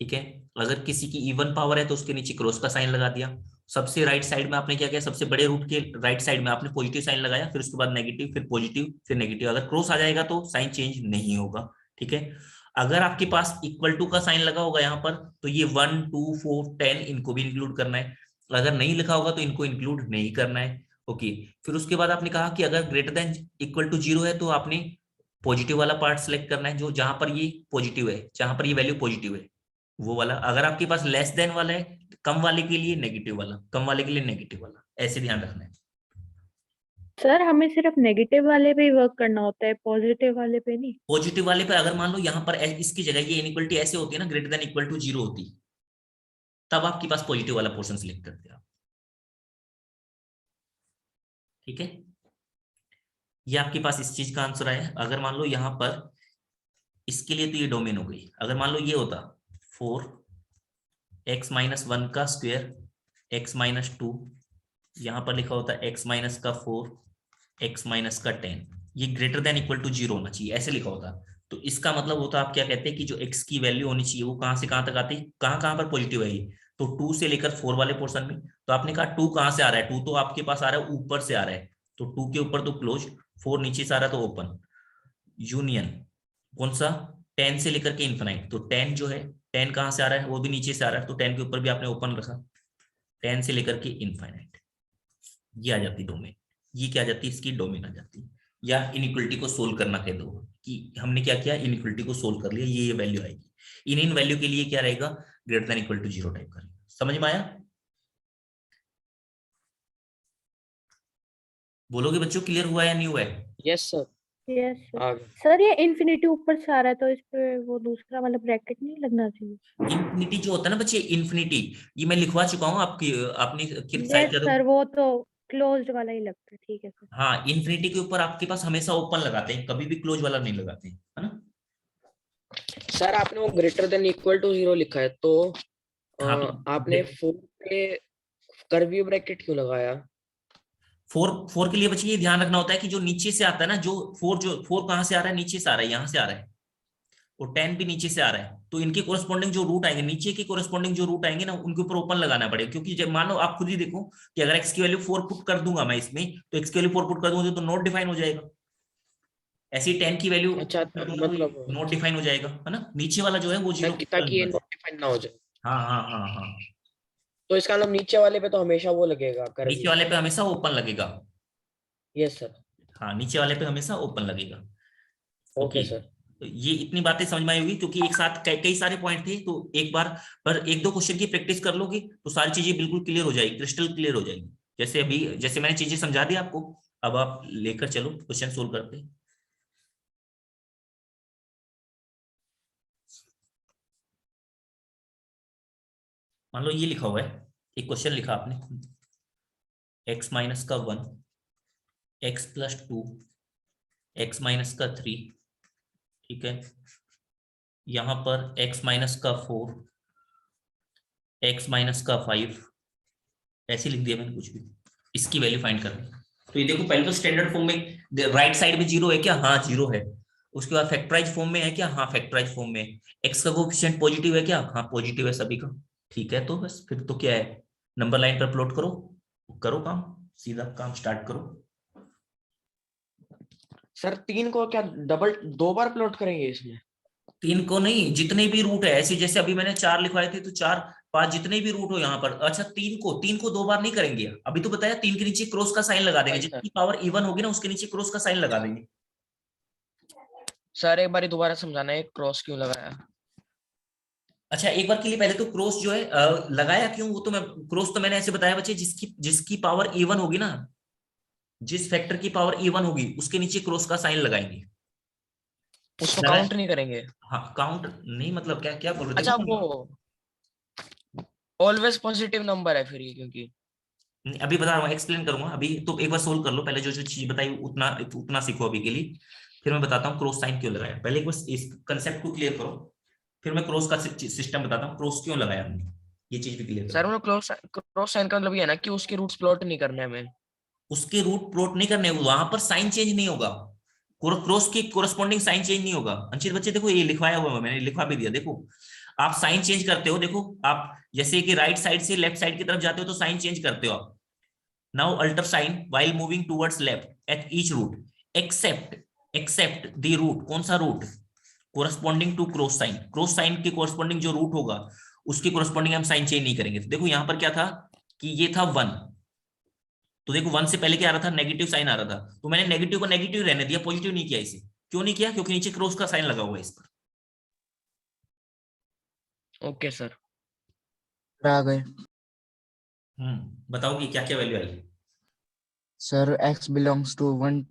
ठीक है। अगर किसी की इवन पावर है तो उसके नीचे क्रॉस का साइन लगा दिया, सबसे राइट साइड में आपने क्या किया, सबसे बड़े रूट के राइट साइड में आपने पॉजिटिव साइन लगाया, फिर उसके बाद नेगेटिव, फिर पॉजिटिव, फिर नेगेटिव। अगर क्रॉस आ जाएगा तो साइन चेंज नहीं होगा, ठीक है। अगर आपके पास इक्वल टू का साइन लगा होगा यहाँ पर, तो ये 1 2 4 10 इनको भी इंक्लूड करना है। अगर नहीं लिखा होगा तो इनको इंक्लूड नहीं करना है, ओके। फिर उसके बाद आपने कहा कि अगर ग्रेटर देन इक्वल टू 0 है तो आपने पॉजिटिव वाला पार्ट सेलेक्ट करना है, जो जहां पर ये पॉजिटिव है, जहां पर ये वैल्यू पॉजिटिव है वो वाला। अगर आपके पास लेस देन वाला है, कम वाले के लिए नेगेटिव वाला, कम वाले के लिए नेगेटिव वाला, ऐसे ध्यान रखना है। सर हमें सिर्फ नेगेटिव वाले पे ही वर्क करना होता है, पॉजिटिव वाले पे नहीं? पॉजिटिव वाले पे अगर मान लो यहाँ पर इसकी जगह ये इनइक्वलिटी ऐसे होती है ना, ग्रेटर देन इक्वल टू 0 होती, तब आपके पास पॉजिटिव वाला पोर्शन सिलेक्ट करते हैं आप, ठीक है। ये आपके पास इस चीज का आंसर है। अगर मान लो यहाँ पर इसके लिए तो ये डोमेन हो गई। अगर मान लो ये होता 4x - 1 का स्क्वायर x - 2, यहाँ पर लिखा होता x - का 4 x - का 10, ये ग्रेटर देन इक्वल टू 0 होना चाहिए, ऐसे लिखा होता। तो इसका मतलब होता आप क्या कहते हैं कि जो x की वैल्यू होनी चाहिए वो कहां से कहां तक आती है, कहां कहां पर पॉजिटिव है ये, तो 2 से लेकर 4 वाले पोर्शन में। तो आपने कहा 2 कहां से आ रहा है, 2 तो आपके पास आ रहा है ऊपर से आ रहा है, तो 2 के ऊपर तो क्लोज, 4 नीचे से आ रहा है तो ओपन, यूनियन कौन सा 10 से लेकर के इन्फिनाइट। तो 10 जो है 10 कहां से आ रहा है, वो भी नीचे से आ रहा है, तो 10 के ऊपर भी आपने ओपन रखा, 10 से लेकर के इनफाइनाइट, ये आ जाती डोमेन। ये क्या आ जाती है, इसकी डोमेन आ जाती है। या इनइक्वलिटी को सोल्व करना कह दो कि हमने क्या किया, इनइक्वलिटी को सोल्व कर लिया, ये वैल्यू आएगी। इन वैल्यू के लिए क्या रहेगा, greater than equal to 0 type करेंगे। समझ में आया? बोलोगे बच्चों, क्लियर हुआ या नहीं हुआ है? Yes sir. Yes sir. आ गया। सर ये इन्फिनिटी ऊपर से आ रहा है तो इस पे वो दूसरा वाला ब्रैकेट नहीं लगना चाहिए? इन्फिनिटी जो होता है ना बच्चे, इन्फिनिटी ये मैं लिखवा चुका हूँ आपकी, आपने यस सर, वो तो क्लोज्ड वाला ही लगता है, ठीक है सर। हाँ, इन्फिनिटी के ऊपर आपके पास हमेशा ओपन लगाते हैं, कभी भी क्लोज वाला नहीं लगाते हैं, है ना। सर आपने वो ग्रेटर देन इक्वल टू 0 लिखा है तो हाँ, तो आपने 4 पे कर्वी ब्रैकेट क्यों लगाया? 4 के लिए बच्चे ये ध्यान रखना होता है कि जो नीचे से आता है ना, जो 4 कहां से आ रहा है, नीचे से आ रहा है, यहाँ से आ रहा है, और 10 भी नीचे से आ रहा है, तो इनके कोरस्पॉन्डिंग जो रूट आएंगे, नीचे के कोरस्पॉन्डिंग जो रूट आएंगे ना, उनके ऊपर ओपन लगाना पड़ेगा। क्योंकि जब मान लो आप खुद ही देखो कि अगर x की वैल्यू 4 पुट कर दूंगा मैं इसमें, तो x की वैल्यू 4 पुट कर दूंगा तो नोट डिफाइन हो जाएगा। ऐसी 10 की वैल्यू अच्छा मतलब नोट डिफाइन हो जाएगा, है ना। नीचे वाला जो है वो 0 ताकि ये नॉट डिफाइन ना हो जाए। हाँ हाँ हाँ हाँ, तो इसका मतलब नीचे वाले पे तो हमेशा वो लगेगा नीचे कर्वी। वाले पे हमेशा ओपन लगेगा। Yes sir. हाँ, नीचे वाले पे हमेशा ओपन लगेगा। Okay sir. तो ये इतनी बातें समझ में आई होगी, क्योंकि एक साथ कई सारे पॉइंट थे, तो एक बार पर 1-2 क्वेश्चन की प्रैक्टिस कर लोगे तो सारी चीजें बिल्कुल क्लियर हो जाएगी, क्रिस्टल क्लियर हो जाएगी। जैसे अभी जैसे मैंने चीजें समझा दी आपको, अब आप लेकर चलो क्वेश्चन सोल्व करते हैं। मान लो ये लिखा हुआ है, एक क्वेश्चन लिखा आपने, x - का 1, x + 2, x - का 3, ठीक है। यहां पर x - का 4, x - का 5, ऐसे लिख दिया मैंने कुछ भी, इसकी वैल्यू फाइंड करनी। तो ये देखो, पहले तो स्टैंडर्ड फॉर्म में राइट साइड में 0 है क्या, हाँ 0 है। उसके बाद फैक्टराइज फॉर्म में है क्या, हाँ फैक्टराइज फॉर्म में। x का कोएफिशिएंट पॉजिटिव है क्या, हाँ पॉजिटिव है सभी का, ठीक है। तो बस फिर तो क्या है, नंबर लाइन पर प्लॉट करो, करो काम, सीधा काम स्टार्ट करो। सर 3 को क्या डबल 2 बार प्लॉट करेंगे इसमें? 3 को नहीं, जितने भी रूट है, ऐसे जैसे अभी मैंने 4 लिखवाए थे, तो 4 5 जितने भी रूट हो यहाँ पर। अच्छा, 3 को 2 बार नहीं करेंगे, अभी तो बताया 3 के नीचे क्रॉस का साइन लगा देंगे, जितनी पावर इवन होगी ना उसके नीचे क्रॉस का साइन लगा देंगे। सर एक बार दोबारा समझाना है क्रॉस क्यों लगाया? अच्छा, एक बार के लिए पहले तो क्रॉस जो है लगाया क्यों, वो तो मैं क्रॉस तो मैंने ऐसे बताया बच्चे, जिसकी पावर इवन होगी ना, जिस फैक्टर की पावर इवन होगी उसके नीचे क्रॉस का साइन लगाएंगे। उसको काउंट नहीं करेंगे? हाँ, काउंट नहीं, मतलब क्या क्या बोल रहे थे? अच्छा, वो ऑलवेज पॉजिटिव नंबर है फिर ये, क्योंकि अभी बता रहा हूँ, एक्सप्लेन करूंगा। अभी तो एक बार सोल्व कर लो, पहले जो जो चीज बताई उतना उतना सीखो अभी के लिए, फिर मैं बताता हूँ क्रॉस साइन क्यों लगाया। पहले एक बार इस कंसेप्ट को क्लियर करो, फिर मैं क्रॉस का सिस्टम बताता हूँ, क्रॉस क्यों लगाया हमने, ये चीज भी क्लियर सर करो। वो क्रॉस साइन का मतलब ये है ना कि उसके रूट्स प्लॉट नहीं करने हमें? उसके रूट प्लॉट नहीं करने, वहां पर साइन चेंज नहीं होगा, क्रॉस की कोरस्पॉन्डिंग साइन चेंज नहीं होगा। अंशित बच्चे देखो, ये लिखवाया हुआ है, मैंने लिखवा भी दिया, देखो आप साइन चेंज करते हो, देखो आप जैसे कि राइट साइड से लेफ्ट साइड की तरफ जाते हो तो साइन चेंज करते हो आप। Now alter sign while moving towards left at each root except the root, कौन सा root, corresponding to cross sign, cross sign के कोरस्पॉन्डिंग जो रूट होगा उसके कोरस्पॉन्डिंग हम साइन चेंज नहीं करेंगे। तो देखो यहाँ पर क्या था कि ये था 1, तो देखो 1 से पहले क्या आ रहा था, नेगेटिव साइन आ रहा था, तो मैंने नेगेटिव को नेगेटिव रहने दिया, पॉजिटिव नहीं किया इसे। क्यों नहीं किया, क्योंकि नीचे क्रॉस का साइन लगा हुआ है इस पर। Okay sir. आ गए बताओ कि क्या क्या वैल्यू आई। Sir. x belongs to 1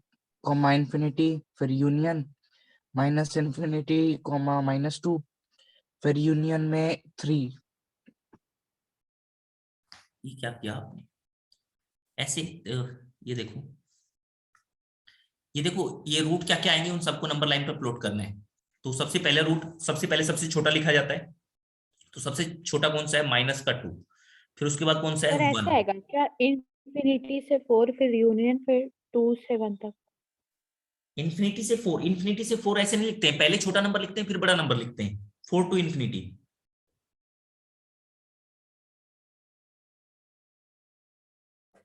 comma infinity, फिर यूनियन माइनस इंफिनिटी कॉमा -2, फिर यूनियन में 3। ये क्या किया आपने ऐसे, ये देखो ये रूट क्या क्या आएंगे, उन सबको नंबर लाइन पर प्लॉट करना है। तो सबसे पहले रूट, सबसे पहले सबसे छोटा लिखा जाता है, तो सबसे छोटा कौन सा है, -2, फिर उसके बाद कौन सा सर है, ऐसे 1। आएगा क्या, इंफिनिटी से 4 फिर यूनियन फिर 2 से 1 तक? इंफिनिटी से 4 ऐसे नहीं लिखते हैं, पहले छोटा नंबर लिखते हैं फिर बड़ा नंबर लिखते हैं, 4 टू इंफिनिटी।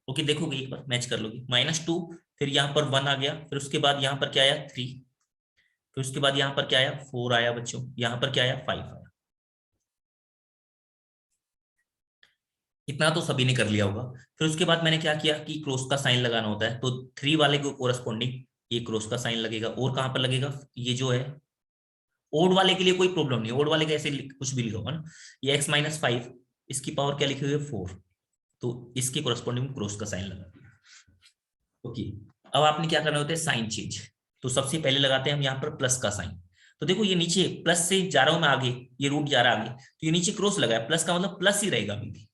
ओके देखोगे एक बार मैच कर लोगे, -2, फिर यहाँ पर 1 आ गया, फिर उसके बाद यहाँ पर क्या आया 3, फिर उसके बाद यहाँ पर क्या आया 4 आया बच्चों, यहाँ पर क्या आया 5 आया। इतना तो सभी ने कर लिया होगा। फिर उसके बाद मैंने क्या किया कि क्रॉस का साइन लगाना होता है, तो 3 वाले को कोरस्पॉन्डिंग ये क्रॉस का साइन लगेगा। और कहां पर लगेगा, ये जो है ओड वाले के लिए कोई प्रॉब्लम नहीं, ओड वाले का ऐसे कुछ भी लिखा होगा ना, ये x-5 इसकी पावर क्या लिखी हुई है 4, तो इसके कोरस्पॉन्डिंग क्रॉस का साइन लगा दिया। ओके अब आपने क्या करना होता है, साइन चेंज। तो सबसे पहले लगाते हैं हम यहाँ पर प्लस का साइन। तो देखो ये नीचे प्लस से जा रहा हूं मैं आगे, ये रूट जा रहा है आगे, तो ये नीचे क्रॉस लगा है, प्लस का मतलब प्लस ही रहेगा अभी भी।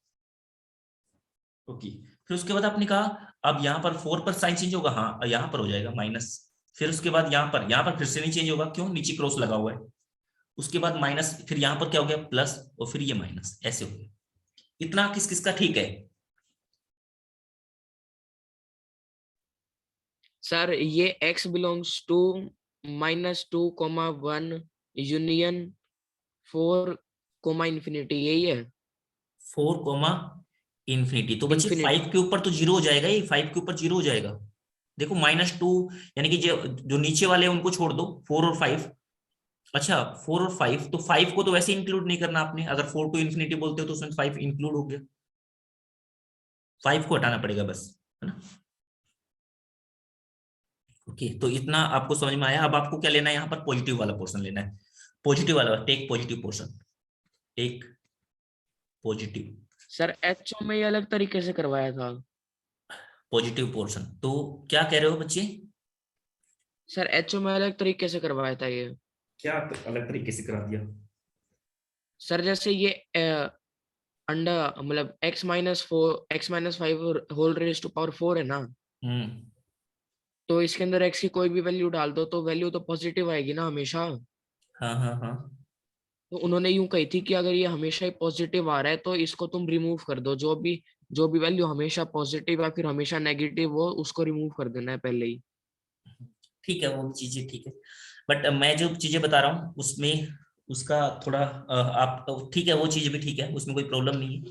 ओके फिर उसके बाद आपने कहा अब यहाँ पर 4 पर साइन चेंज होगा, हाँ यहाँ पर हो जाएगा माइनस। फिर उसके बाद यहाँ पर फिर से नहीं चेंज होगा, क्यों, नीचे क्रॉस लगा हुआ है। उसके बाद माइनस, फिर यहाँ पर क्या हो गया प्लस, और फिर ये माइनस, ऐसे हो गया। इतना किस किस का ठीक है। सर ये x belongs to -2, 1 union 4, infinity, यही है 4, इंफिनिटी। तो बच्चे Infinity। 5 के ऊपर तो 0 हो जाएगा, ये 5 के ऊपर 0 हो जाएगा। देखो -2 यानी कि जो नीचे वाले हैं उनको छोड़ दो, 4 और 5। अच्छा 4 और 5, तो 5 को तो वैसे इंक्लूड नहीं करना आपने, अगर 4 टू इंफिनिटी बोलते हो तो उसमें 5 इंक्लूड हो गया, 5 को हटाना पड़ेगा बस, है ना। ओके तो इतना आपको समझ में आया। अब आपको क्या लेना है, यहाँ पर पॉजिटिव वाला पोर्शन लेना है, पॉजिटिव वाला, take positive portion, take positive sir एचओ में ये अलग तरीके से करवाया था। पॉजिटिव पोर्शन, तो क्या कह रहे हो बच्चे, सर एचओ में अलग तरीके से करवाया था ये। क्या अलग तरीके से करा दिया। सर जैसे ये अंडर मतलब x-5 whole raise to power 4 है ना, तो इसके अंदर x की कोई भी वैल्यू डाल दो तो वैल्यू तो पॉजिटिव आएगी ना हमेशा। हाँ हाँ हाँ तो उन्होंने यूं कही थी कि अगर ये हमेशा ही पॉजिटिव आ रहा है तो इसको तुम रिमूव कर दो, जो भी वैल्यू हमेशा पॉजिटिव या फिर हमेशा नेगेटिव हो उसको रिमूव कर देना है पहले ही। ठीक है वो चीजें ठीक है, बट मैं जो चीजें बता रहा हूँ उसमें उसका थोड़ा आप ठीक है, वो चीज भी ठीक है, उसमें कोई प्रॉब्लम नहीं है।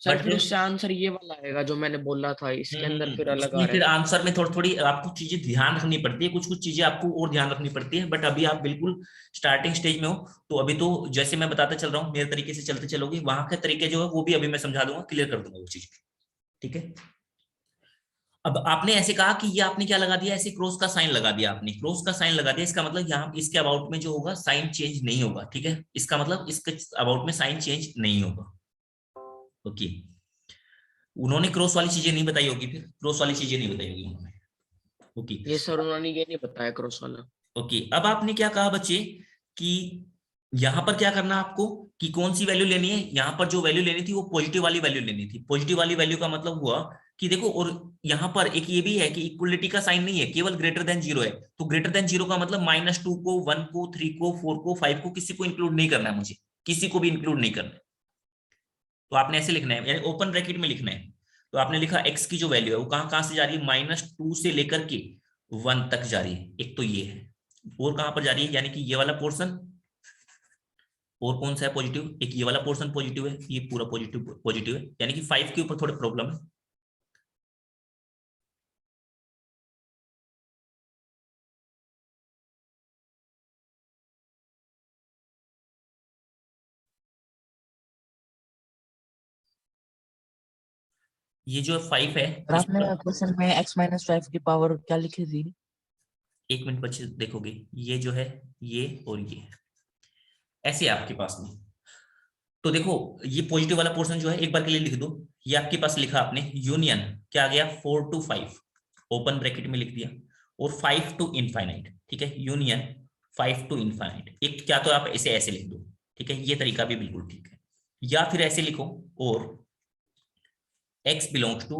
सर बट फिर उससे आंसर ये वाला आएगा जो मैंने बोला था, इसके अंदर फिर अलग आ उसमें रहा फिर है। आंसर में थोड़ी थोड़ी आपको चीजें ध्यान रखनी पड़ती है, कुछ कुछ चीजें आपको और ध्यान रखनी पड़ती है, बट अभी आप बिल्कुल स्टार्टिंग स्टेज में हो, तो अभी तो जैसे मैं बताता चल रहा हूँ मेरे तरीके से चलते चलोगे, वहां के तरीके जो है वो भी अभी मैं समझा दूंगा, क्लियर कर दूंगा वो चीज, ठीक है। अब आपने ऐसे कहा कि ये आपने क्या लगा दिया, ऐसे क्रॉस का साइन लगा दिया, आपने क्रॉस का साइन लगा दिया, इसका मतलब यहाँ इसके अबाउट में जो होगा साइन चेंज नहीं होगा, ठीक है, इसका मतलब इसके अबाउट में साइन चेंज नहीं होगा। ओके उन्होंने क्रॉस वाली चीजें नहीं बताई होगी, फिर क्रॉस वाली चीजें नहीं बताई होगी उन्होंने। ओके ये सर उन्होंने ये नहीं बताया क्रॉस वाला। ओके अब आपने क्या कहा बच्चे कि यहां पर क्या करना आपको कि कौन सी वैल्यू लेनी है, यहां पर जो वैल्यू लेनी थी वो पॉजिटिव वाली वैल्यू लेनी थी। पॉजिटिव वाली वैल्यू का मतलब हुआ कि देखो, और यहां पर एक ये भी है कि इक्वलिटी का साइन नहीं है, केवल ग्रेटर देन 0 है, तो ग्रेटर देन 0 का मतलब -2 को 1 को 3 को 4 को 5 को किसी को इंक्लूड नहीं करना है, मुझे किसी को भी इंक्लूड नहीं करना है। तो आपने ऐसे लिखना है, यानी ओपन ब्रैकेट में लिखना है। तो आपने लिखा x की जो वैल्यू है वो कहां कहां से जा रही है, -2 से लेकर के 1 तक जा रही है, एक तो ये है, और कहां पर जा रही है, यानी कि ये वाला पोर्शन और कौन सा है पॉजिटिव, एक ये वाला पोर्शन पॉजिटिव है, ये पूरा पॉजिटिव पॉजिटिव है, यानी कि 5 के ऊपर थोड़े प्रॉब्लम है। ये जो 5 है और आपने इसमें, क्वेश्चन में x-5 की पावर क्या लिखी थी? 1 मिनट बच्चे देखोगे, ये जो है ये और ये ऐसे आपके पास में, तो देखो ये पॉजिटिव वाला पोर्शन जो है एक बार के लिए लिख दो, ये आपके पास लिखा आपने यूनियन क्या आ गया 4 to 5 ओपन ब्रैकेट में लिख दिया, और 5 to इनफाइनाइट, ठीक है, यूनियन 5 to इनफाइनाइट। एक क्या तो आप ऐसे ऐसे लिख दो, ठीक है, ये तरीका भी बिल्कुल ठीक है, या फिर ऐसे लिखो और x बिलोंग्स टू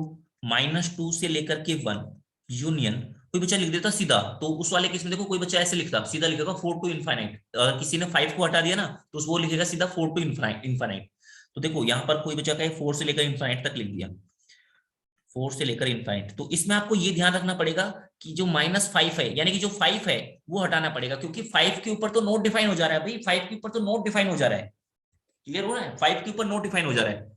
-2 से लेकर के 1 यूनियन, कोई बच्चा लिख देता सीधा, तो उस वाले केस में देखो कोई बच्चा ऐसे लिखता, सीधा लिखेगा 4 to इनफाइनाइट, किसी ने 5 को हटा दिया ना तो वो लिखेगा सीधा 4 to इनफाइनाइट। तो देखो यहाँ पर कोई बच्चा कहे 4 से लेकर इनफाइनाइट तक लिख दिया, 4 से लेकर इनफाइनाइट, तो इसमें आपको ये ध्यान रखना पड़ेगा कि जो -5 है, यानी कि जो 5 है वो हटाना पड़ेगा, क्योंकि 5 के ऊपर तो नोट डिफाइन हो जा रहा है भाई, 5 के ऊपर तो नोट डिफाइन हो जा रहा है, क्लियर हो रहा है, 5 के ऊपर नोट डिफाइन हो जा रहा है।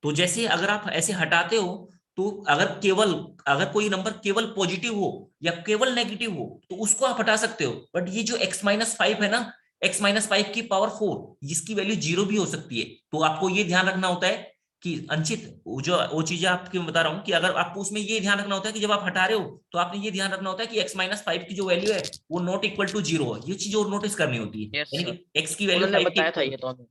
तो जैसे अगर आप ऐसे हटाते हो, तो अगर कोई नंबर केवल पॉजिटिव हो या केवल नेगेटिव हो तो उसको आप हटा सकते हो, बट ये जो x-5 है ना, x-5 की पावर 4 इसकी वैल्यू 0 भी हो सकती है, तो आपको ये ध्यान रखना होता है कि अंशित वो चीजें आपकी बता रहा हूं कि अगर आपको उसमें ये ध्यान रखना होता है कि जब आप हटा रहे हो तो आपने ये ध्यान रखना होता है कि x-5 की जो वैल्यू है वो नॉट इक्वल टू 0 है, ये चीज और नोटिस करनी होती है, यस यानी सर, कि x की वैल्यू उन्होंने 5 बताया था ये तो हमें,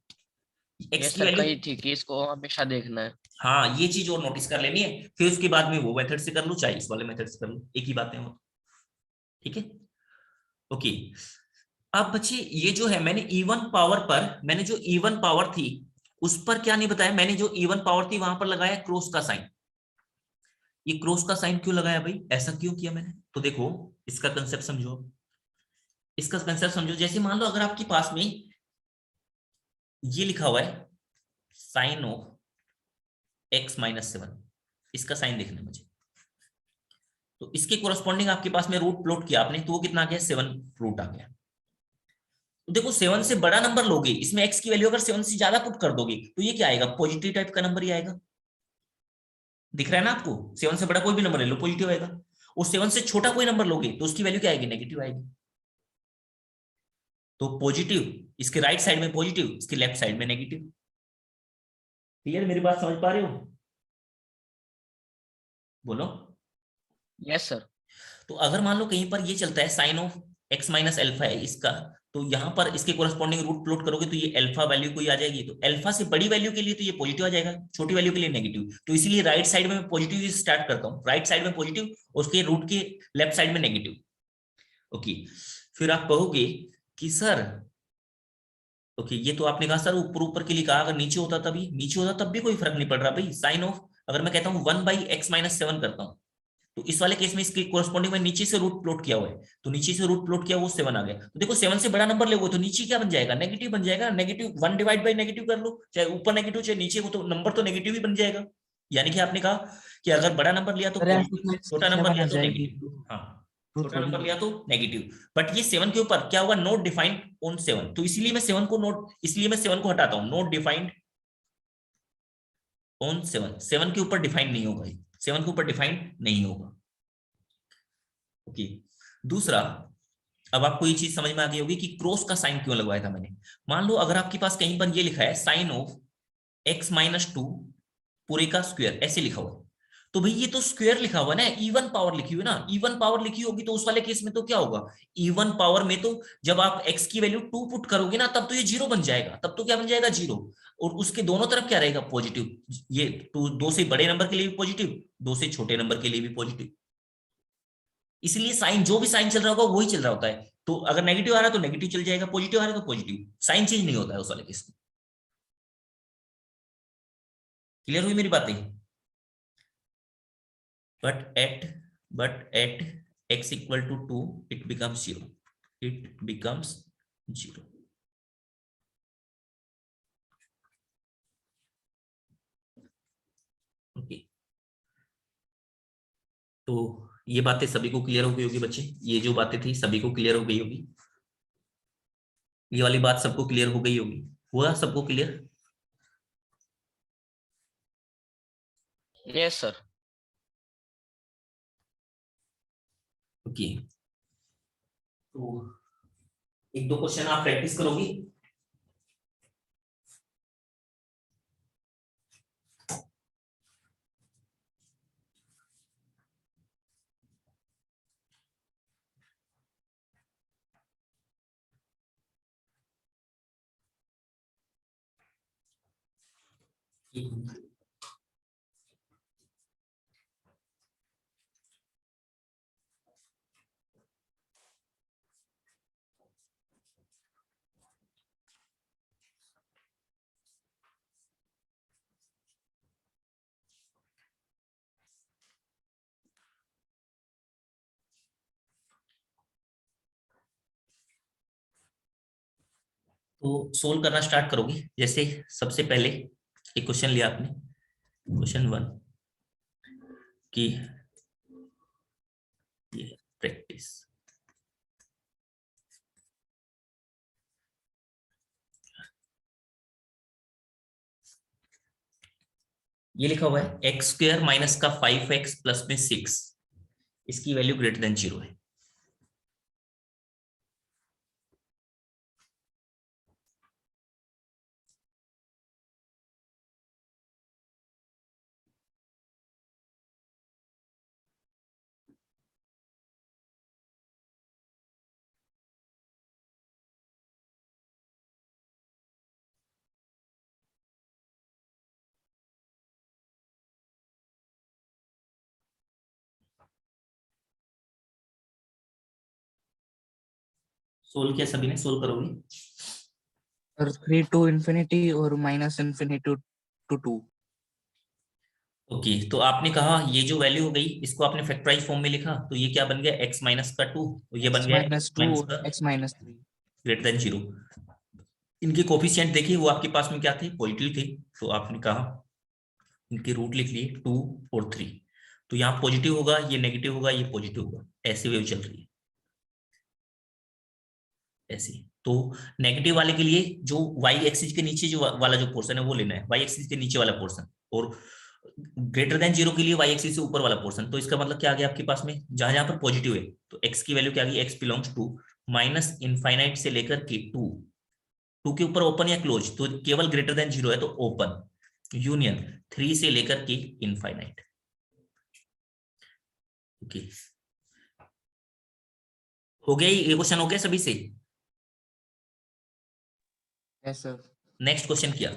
ये x की सर वैल्यू, कही थी कि इसको हमेशा देखना है। हाँ ये चीज और नोटिस कर लेनी है, फिर उसके बाद में वो मेथड से कर लो चाहे इस वाले मेथड से कर लो, एक ही बात है वो, ठीक है, ओके। अब बच्चे ये जो है मैंने इवन पावर पर, मैंने जो इवन पावर थी उस पर क्या नहीं बताया, मैंने जो इवन पावर थी वहां पर लगाया क्रॉस का साइन। ये क्रॉस का साइन क्यों लगाया भाई, ऐसा क्यों किया मैंने, तो देखो इसका कंसेप्ट समझो, इसका कंसेप्ट समझो, जैसे मान लो अगर आपके पास में ये लिखा हुआ है साइन ऑफ x-7, इसका साइन देखना है मुझे, तो इसके कोरस्पॉन्डिंग आपके पास में रूट प्लॉट किया आपने, तो वो कितना आ गया 7 रूट आ गया। तो देखो 7 से बड़ा नंबर लोगे, इसमें x की वैल्यू अगर 7 से ज्यादा पुट कर दोगे तो ये क्या आएगा, पॉजिटिव टाइप का नंबर ही आएगा, दिख रहा है ना आपको, 7 से बड़ा कोई भी नंबर ले लो पॉजिटिव आएगा, और 7 से छोटा कोई नंबर लोगे तो उसकी वैल्यू क्या आएगी, नेगेटिव आएगी। तो पॉजिटिव इसके राइट साइड में पॉजिटिव, इसके लेफ्ट साइड में नेगेटिव, क्लियर, मेरी बात समझ पा रहे हो, बोलो। Yes sir. तो अगर मान लो कहीं पर ये चलता है साइन ऑफ x-अल्फा है इसका, तो यहां पर इसके कोरस्पॉन्डिंग रूट प्लॉट करोगे तो ये अल्फा वैल्यू कोई आ जाएगी, तो अल्फा से बड़ी वैल्यू के लिए तो ये पॉजिटिव आ जाएगा, छोटी वैल्यू के लिए नेगेटिव, तो इसीलिए राइट साइड में मैं पॉजिटिव स्टार्ट करता हूँ, राइट साइड में पॉजिटिव उसके रूट के लेफ्ट साइड में नेगेटिव, ओके। फिर आप कहोगे कि सर ओके ये तो आपने कहा सर ऊपर ऊपर के लिए कहा, अगर नीचे होता तभी, नीचे होता तब भी कोई फर्क नहीं पड़ रहा भाई, साइन ऑफ अगर मैं कहता हूँ 1/x-7 करता हूँ, तो इस वाले केस में इसके कोरस्पॉन्डिंग में नीचे से रूट प्लॉट किया हुआ है, तो नीचे से रूट प्लॉट किया वो 7 आ गया, तो देखो 7 से बड़ा नंबर ले वो तो नीचे क्या बन जाएगा, नेगेटिव बन जाएगा, नेगेटिव 1 डिवाइड बाई नेगेटिव कर लो, चाहे ऊपर नेगेटिव चाहे नीचे हो, तो नंबर तो नेगेटिव ही बन जाएगा, यानी कि आपने कहा कि अगर बड़ा नंबर लिया तो सर ऐसे पॉजिटिव, तो छोटा नंबर 7 लिया आ तो जाएगी, नेगेटिव, हाँ तो छोटा थोड़ी नंबर लिया तो नेगेटिव, बट ये 7 के ऊपर क्या होगा, नोट डिफाइंड ऑन 7, तो इसलिए मैं 7 को नोट, इसलिए मैं 7 को हटाता हूं, नोट डिफाइंड ऑन 7, 7 के ऊपर डिफाइंड नहीं होगा, 7 के ऊपर डिफाइंड नहीं होगा, ओके। दूसरा, अब आपको ये चीज समझ में आ गई होगी कि क्रॉस का साइन क्यों लगवाया था मैंने, मान लो अगर आपके पास कहीं पर ये लिखा है साइन ऑफ x-2 पूरे का स्क्वायर ऐसे लिखा हुआ है, तो भाई ये तो स्क्वायर लिखा हुआ ना, इवन पावर लिखी हुई ना, इवन पावर लिखी होगी तो उस वाले केस में तो क्या होगा, इवन पावर में तो जब आप x की वैल्यू 2 पुट करोगे ना तब तो ये 0 बन जाएगा, तब तो क्या बन जाएगा 0, और उसके दोनों तरफ क्या रहेगा पॉजिटिव, ये तो 2 से बड़े नंबर के लिए भी पॉजिटिव, 2 से छोटे नंबर के लिए भी पॉजिटिव, इसलिए साइन जो भी साइन चल रहा होगा वही चल रहा होता है, तो अगर नेगेटिव आ रहा है तो नेगेटिव चल जाएगा, पॉजिटिव आ रहा है तो पॉजिटिव, साइन चेंज नहीं होता है उस वाले केस में, क्लियर हुई मेरी बातें, but at x equal to 2 it becomes 0, it becomes 0, okay. तो ये बातें सभी को क्लियर हो गई होगी बच्चे, ये जो बातें थी सभी को क्लियर हो गई होगी, ये वाली बात सबको क्लियर हो गई होगी। हुआ सबको क्लियर? Yes sir. ओके, तो एक दो क्वेश्चन आप प्रैक्टिस करोगी? तो सोल्व करना स्टार्ट करोगी। जैसे सबसे पहले एक क्वेश्चन लिया आपने, क्वेश्चन 1 की प्रैक्टिस। ये लिखा हुआ है एक्स स्क्वायर माइनस का 5x प्लस में 6, इसकी वैल्यू ग्रेटर देन 0 है। सोल्व किया सभी ने? सोल्व करोगे? और 3 to infinity और minus infinity to 2। ओके, तो आपने कहा ये जो वैल्यू हो गई इसको आपने फैक्टराइज फॉर्म में लिखा, तो ये क्या बन गया? x माइनस का 2, तो ये बन x गया minus x 2 माइनस और का x minus 3। Greater than 0। इनके कोफिशिएंट देखिए, वो आपके पास में क्या थे? पॉजिटिव थे, तो आपने कहा इनके रूट लिख लिए 2 और 3। तो यहाँ पॉजिटिव होगा, ये नेगेटिव होगा, ये पॉजिटिव होगा, ऐसी वेव चल रही है ऐसी। तो नेगेटिव वाले के लिए जो y एक्सिस के नीचे जो वाला जो पोर्शन है वो लेना है, y एक्सिस के नीचे वाला पोर्शन, और ग्रेटर देन 0 के लिए y एक्सिस से ऊपर वाला पोर्शन। तो इसका मतलब क्या आ गया आपके पास में? जहां जहां पर पॉजिटिव है तो x की वैल्यू क्या आ गई? x belongs to minus infinite से लेकर के 2 के ऊपर ओपन या क्लोज, तो केवल ग्रेटर देन 0 है तो ओपन, यूनियन 3 से लेकर के इनफाइनाइट। ओके, हो गया? ये क्वेश्चन हो गया सभी से? Yes sir. नेक्स्ट क्वेश्चन किया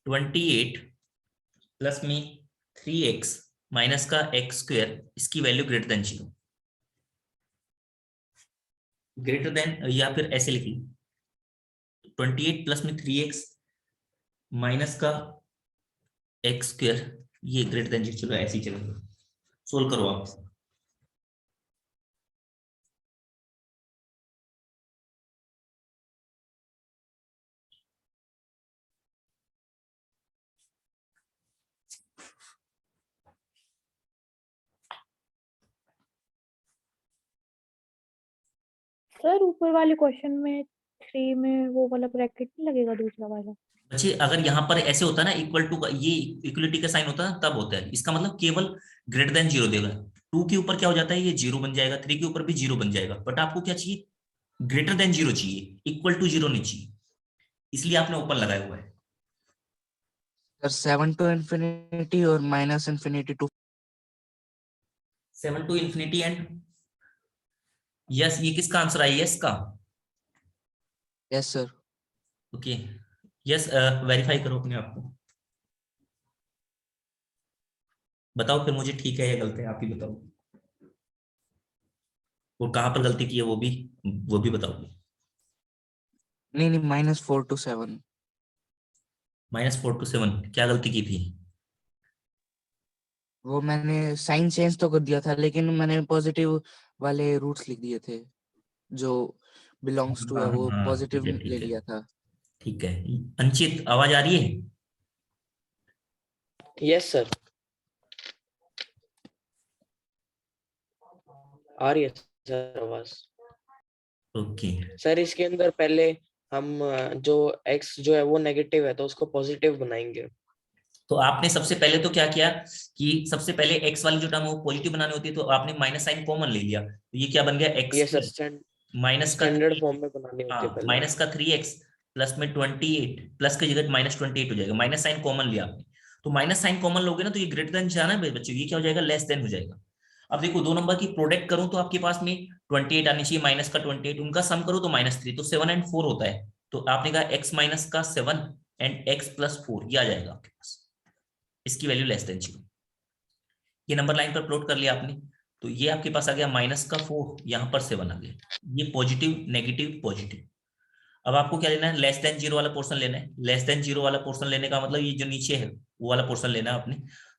28 प्लस में 3x माइनस का x स्क्वायर, इसकी value greater than 0। Greater than, या फिर ऐसे लिख लो 28 प्लस में 3x माइनस का x स्क्वायर, ये ग्रेटर देन 0। चलो ऐसे ही चलेगा, सोल्व करो आप। सर ऊपर वाले क्वेश्चन में 3 में वो वाला ब्रैकेट नहीं लगेगा, दूसरा वाला? बच्चे अगर यहाँ पर ऐसे होता ना इक्वल टू का, ये इक्वलिटी का साइन होता है तब होता है, इसका मतलब केवल ग्रेटर देन 0 देगा। 2 के ऊपर क्या हो जाता है? ये 0 बन जाएगा, 3 के ऊपर भी 0 बन जाएगा, बट आपको क्या चाहिए? ग्रेटर देन 0 चाहिए, इक्वल टू 0 नहीं चाहिए, इसलिए आपने ओपन लगाया हुआ है। सर 7 to infinity और minus infinity to 7 to infinity and yes, ये किसका आंसर है? यस का? Yes sir. Okay, yes verify करो अपने आप को, बताओ फिर मुझे ठीक है या गलत है, आप ही बताओ। और कहां पर गलती की है वो भी बताओगे। नहीं -4 to 7। -4 to 7 क्या गलती की थी? वो मैंने साइन चेंज तो कर दिया था, लेकिन मैंने पॉजिटिव वाले रूट्स लिख दिए थे, जो बिलोंग्स टू है वो हाँ ठीक पॉजिटिव है, ले ठीक है, लिया था। ठीक है। अंचित आवाज आ रही है? यस सर, आ रही है सर आवाज। ओके, सर इसके अंदर पहले हम जो x जो है वो नेगेटिव है तो उसको पॉजिटिव बनाएंगे। तो आपने सबसे पहले तो क्या किया कि सबसे पहले x वाली जो टर्म है वो पॉजिटिव बनानी होती है, तो आपने माइनस साइन कॉमन ले लिया, तो ये क्या बन गया x ये माइनस का स्टैंडर्ड फॉर्म में बनानी होती है हाँ पहले। माइनस का 3x प्लस में 28, प्लस की जगह माइनस 28 हो जाएगा, माइनस साइन कॉमन लिया आपने, तो माइनस साइन कॉमन लोगे ना तो ये ग्रेटर देन जाना है बच्चों, ये क्या हो जाएगा, लेस देन हो जाएगा। अब देखो दो नंबर की प्रोडक्ट करूं तो आपके पास में 28 आनी चाहिए, माइनस का 28, उनका सम करो तो -3, तो 7 एंड 4 होता है, तो आपने कहा x माइनस का 7 एंड x प्लस 4 ये आ जाएगा आपके पास, इसकी वैल्यू लेस देन 0। ये नंबर लाइन पर प्लॉट कर लिया आपने, तो ये आपके पास आ गया -4, यहाँ पर 7 आ गया, ये पॉजिटिव नेगेटिव पॉजिटिव। अब आपको क्या लेना है, लेस देन 0 वाला पोर्शन लेना है, लेस देन 0 वाला पोर्शन लेने का मतलब ये जो नीचे है वो वाला पोर्शन लेना है आपने,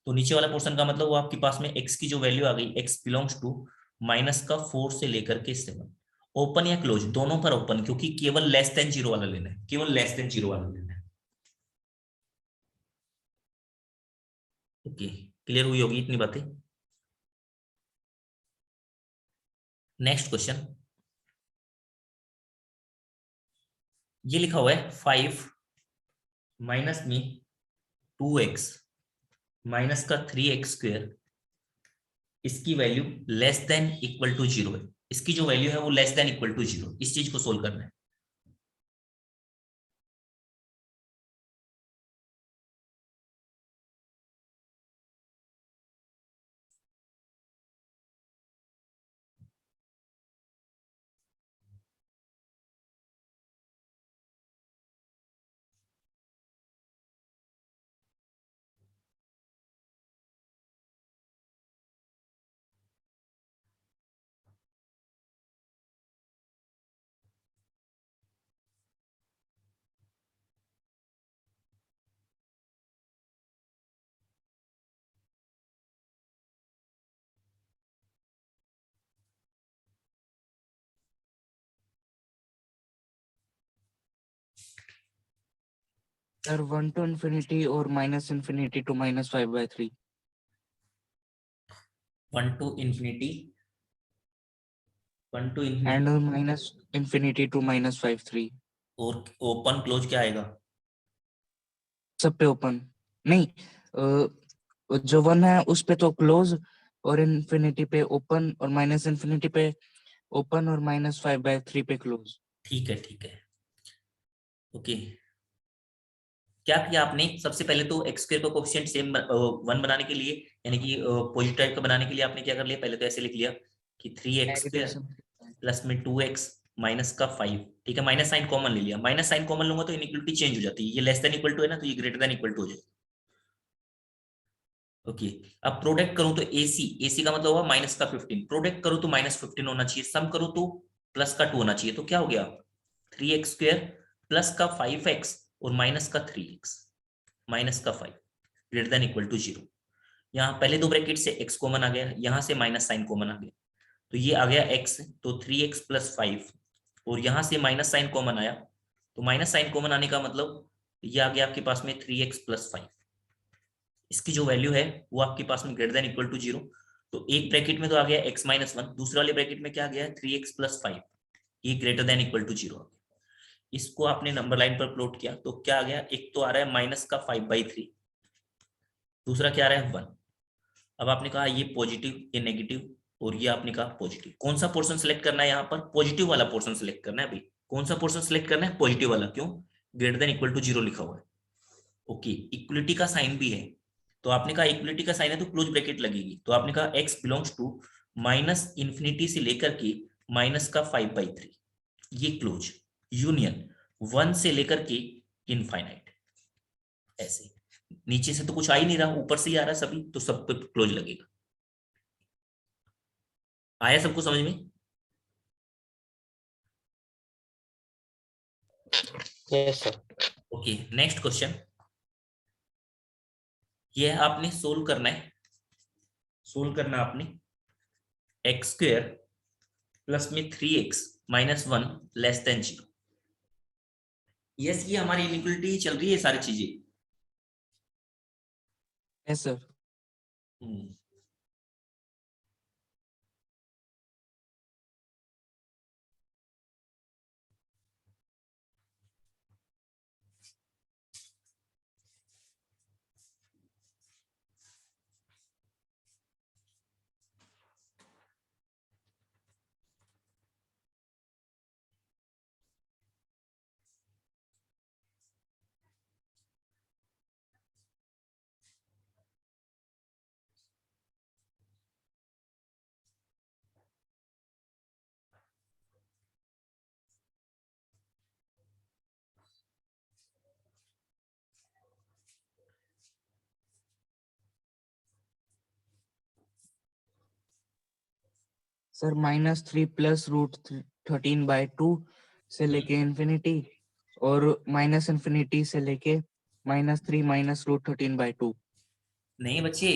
तो नीचे वाला पोर्शन का मतलब वो आपके पास में x की जो वैल्यू आ गई, x बिलोंग्स टू -4 से लेकर के 7, ओपन या क्लोज दोनों पर ओपन, क्योंकि केवल लेस देन 0 वाला लेना है, केवल लेस देन 0 वाला लेना है। ओके, क्लियर हुई होगी इतनी बातें। नेक्स्ट क्वेश्चन, ये लिखा हुआ है 5 माइनस में 2x माइनस का 3x स्क्वायर, इसकी value less than equal to 0 है, इसकी जो वैल्यू है वो लेस देन इक्वल टू 0, इस चीज को सोल्व करना है। सर 1 to infinity और minus infinity to -5/3 1 to infinity, 1 to and infinity minus infinity to -5/3 और ओपन क्लोज क्या आएगा, सब पे ओपन नहीं, जो 1 है उस पे तो क्लोज और इन्फिनिटी पे ओपन और माइनस इन्फिनिटी पे ओपन और -5/3 पे क्लोज। ठीक है ठीक है। ओके, क्या किया आपने, सबसे पहले तो एक्स स्क्वायर का कोफिशिएंट सेम 1 बनाने के लिए, यानी कि पॉजिटिव टाइप का बनाने के लिए आपने क्या कर लिया, पहले तो ऐसे लिख लिया कि 3x नेगेटिव स्क्वायर प्लस में 2x माइनस का 5, ठीक है, माइनस साइन कॉमन ले लिया, माइनस साइन कॉमन लूंगा तो इनइक्वलिटी चेंज हो जाती है, ये लेस देन इक्वल टू है ना, तो ये ग्रेटर देन इक्वल टू हो जाएगा। ओके, अब प्रोडक्ट करूं तो AC का मतलब हुआ माइनस का 15, प्रोडक्ट करूं तो -15 होना चाहिए, सम करूं तो प्लस का 2 होना चाहिए, तो क्या हो गया 3x स्क्वायर प्लस का 5x और माइनस का 3x माइनस का 5 ग्रेटर देन इक्वल टू 0। यहाँ पहले दो ब्रैकेट से x कॉमन आ गया, यहाँ से माइनस साइन कॉमन आ गया, तो ये आ गया x, तो 3x प्लस 5 और यहाँ से माइनस साइन कॉमन आया, तो माइनस साइन कॉमन आने का मतलब ये आ गया आपके पास में 3x प्लस 5, इसकी जो वैल्यू है वो आपके पास में ग्रेटर देन इक्वल टू 0, तो एक ब्रैकेट में तो आ गया x माइनस 1, दूसरे वाले ब्रैकेट में क्या आ गया 3x प्लस 5, ये ग्रेटर देन इक्वल टू 0 आ गया। इसको आपने नंबर लाइन पर प्लॉट किया तो क्या आ गया, एक तो आ रहा है माइनस का 5/3, दूसरा क्या आ रहा है 1। अब आपने कहा ये पॉजिटिव ये नेगेटिव और ये आपने कहा पॉजिटिव, कौन सा पोर्शन सिलेक्ट करना है, यहाँ पर पॉजिटिव वाला पोर्शन सिलेक्ट करना है भाई, कौन सा पोर्शन सिलेक्ट करना है, पॉजिटिव वाला, क्यों, ग्रेटर देन इक्वल टू 0 लिखा हुआ है। ओके, इक्वलिटी का साइन भी है, तो आपने कहा इक्वलिटी का साइन है तो क्लोज ब्रैकेट लगेगी, तो आपने कहा x belongs to minus infinity से लेकर के माइनस का 5/3, ये क्लोज यूनियन 1 से लेकर के इनफाइनाइट, ऐसे नीचे से तो कुछ आ ही नहीं रहा, ऊपर से ही आ रहा है सभी, तो सब पे क्लोज लगेगा। आया सबको समझ में? Yes sir. Okay, next question, ये आपने सोल्व करना है, सोल्व करना आपने x स्क्वायर प्लस में 3x minus 1 less than 0। Yes, ये हमारी इनइक्वालिटी चल रही है सारी चीजें। Yes sir. सर -3 प्लस √13/2 से लेके इंफिनिटी और -इंफिनिटी से लेके -3 माइनस √13/2। नहीं बच्चे,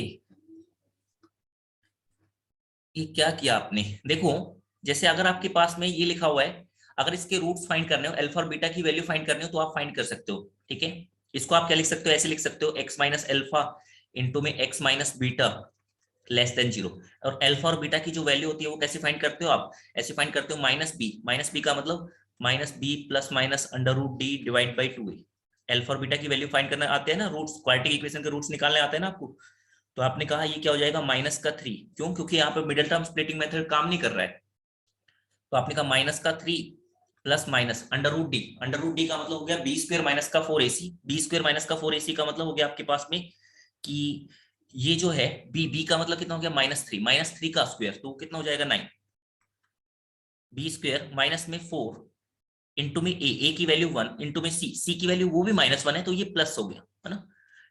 ये क्या किया आपने? देखो, जैसे अगर आपके पास में ये लिखा हुआ है, अगर इसके रूट्स फाइंड करने हो, अल्फा और बीटा की वैल्यू फाइंड करनी हो, तो आप फाइंड कर सकते हो। ठीक है, इसको आप क्या लिख सकते हो? ऐसे लिख सकते हो, x माइनस अल्फा इंटू में x minus beta less than 0। और अल्फा और बीटा की जो वैल्यू होती है वो कैसे फाइंड करते हो आप? ऐसे फाइंड करते हो माइनस बी का मतलब minus B plus minus under root D divide by 2 है। अल्फा और बीटा की वैल्यू फाइंड करना आते हैं ना, रूट्स, क्वाड्रेटिक इक्वेशन के रूट्स निकालने आते हैं ना आपको। तो आपने कहा ये क्या हो जाएगा? -3। क्यों? क्योंकि यहाँ पे मिडिल टर्म स्प्लिटिंग मेथड काम नहीं कर रहा है। तो आपने कहा -3 plus minus under root D का मतलब हो गया बी स्क्वायर माइनस का 4ac। बी स्क्वायर माइनस का 4ac का मतलब हो गया आपके पास में कि ये जो है बी का मतलब कितना हो गया? -3 का स्क्वायर, तो कितना हो जाएगा? 9। बी स्क्वायर माइनस में 4 इंटू में ए की वैल्यू 1 इंटू में सी की वैल्यू वो भी -1 है, तो ये प्लस हो गया, है ना,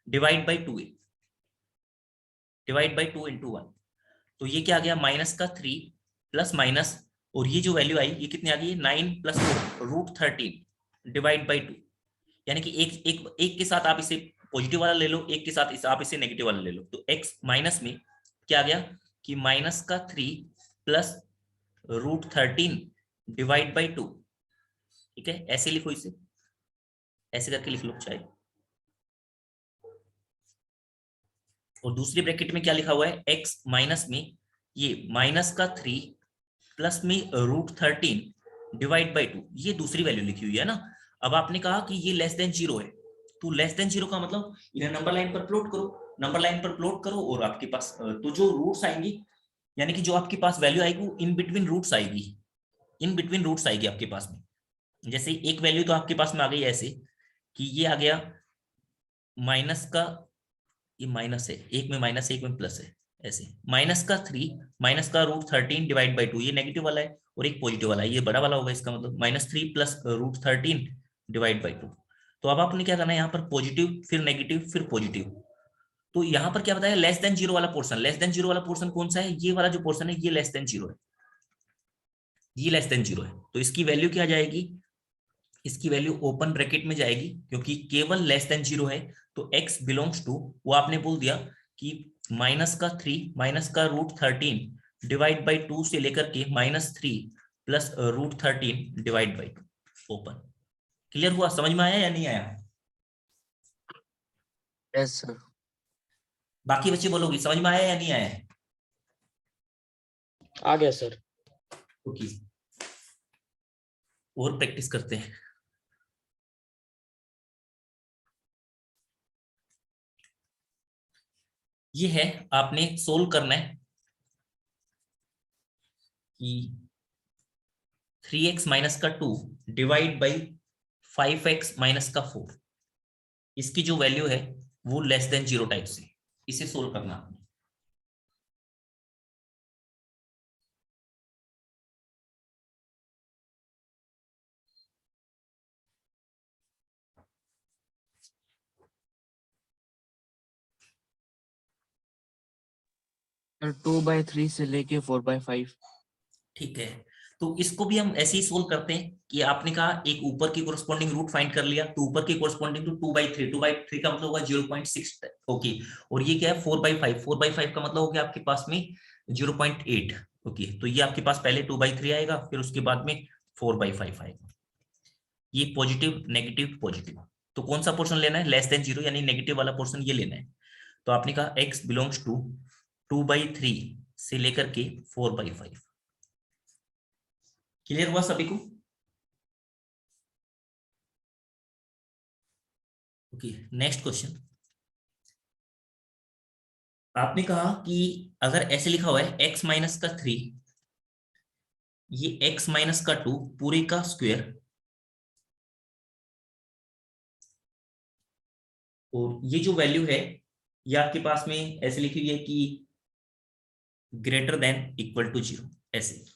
डिवाइड बाई 2 इंटू 1। तो ये क्या आ गया? -3 प्लस माइनस, और ये जो वैल्यू आई ये कितनी आ गई? 9 प्लस 4 √13 डिवाइड बाई 2। यानी कि एक एक एक के साथ आप इसे पॉजिटिव वाला ले लो, एक के साथ आप इसे नेगेटिव वाला ले लो। तो x माइनस में क्या आ गया कि -3 प्लस √13 डिवाइड बाई 2। ठीक है, ऐसे लिखो इसे, ऐसे करके लिख लो चाहे। और दूसरी ब्रैकेट में क्या लिखा हुआ है? x माइनस में ये -3 प्लस में √13 डिवाइड बाई 2, ये दूसरी वैल्यू लिखी हुई है ना। अब आपने कहा कि ये लेस देन 0 है, तो लेस देन 0 का मतलब इन्हें नंबर लाइन पर प्लॉट करो, नंबर लाइन पर प्लॉट करो, और आपके पास तो जो रूट्स आएंगी, यानी कि जो आपके पास वैल्यू आएगी वो इन बिटवीन रूट्स आएगी, इन बिटवीन रूट्स आएगी आपके पास में। जैसे एक वैल्यू तो आपके पास में आ गई ऐसे कि ये आ गया माइनस का, ये माइनस है, एक में माइनस है एक में प्लस है, ऐसे माइनस का √13 डिवाइड बाई 2, ये नेगेटिव वाला है, और एक पॉजिटिव वाला है, ये बड़ा वाला होगा, इसका मतलब -3 प्लस √13 डिवाइड बाई 2। तो अब आपने क्या करना है? यहाँ पर पॉजिटिव फिर नेगेटिव फिर पॉजिटिव। तो यहाँ पर क्या बताया? लेस देन 0 वाला पोर्शन। लेस देन 0 वाला पोर्शन कौन सा है? ये वाला जो पोर्शन है ये लेस देन 0 है, ये लेस देन 0 है। तो इसकी वैल्यू क्या जाएगी? इसकी वैल्यू ओपन ब्रैकेट में जाएगी, क्योंकि केवल लेस देन 0 है। तो x बिलोंग्स टू, वो आपने बोल दिया कि माइनस का √13 डिवाइड बाई 2 से लेकर के -3 plus √13 divide by 2 open. Clear हुआ? समझ में आया या नहीं आया? Yes sir. बाकी बच्चे बोलोगे समझ में आया या नहीं आया? आ गया सर। ओके, और प्रैक्टिस करते हैं। ये है, आपने सोल्व करना है कि 3x माइनस का 2 डिवाइड बाई 5x माइनस का 4, इसकी जो वैल्यू है वो लेस देन 0 टाइप से, इसे सोल्व करना आपने। सर 2/3 से लेके 4/5। ठीक है, तो इसको भी हम ऐसे ही सोल्व करते हैं कि आपने कहा एक ऊपर की कोरस्पॉन्डिंग रूट फाइंड कर लिया, तो ऊपर की कोरस्पॉन्डिंग टू 2/3, 2/3 का मतलब होगा 0.6। ओके, और ये क्या है? 4/5, 4/5 का मतलब हो गया आपके पास में 0.8। ओके, तो ये आपके पास पहले 2/3 आएगा, फिर उसके बाद में 4/5 आएगा। ये पॉजिटिव नेगेटिव पॉजिटिव, तो कौन सा पोर्शन लेना है? लेस देन 0 यानी नेगेटिव वाला पोर्शन ये लेना है। तो आपने कहा x बिलोंग्स टू 2/3 से लेकर के 4/5। क्लियर हुआ सभी को? Okay, next question. आपने कहा कि अगर ऐसे लिखा हुआ है x माइनस का 3, ये x माइनस का 2 पूरे का स्क्वायर, और ये जो वैल्यू है ये आपके पास में ऐसे लिखी हुई है कि ग्रेटर देन इक्वल टू 0, ऐसे।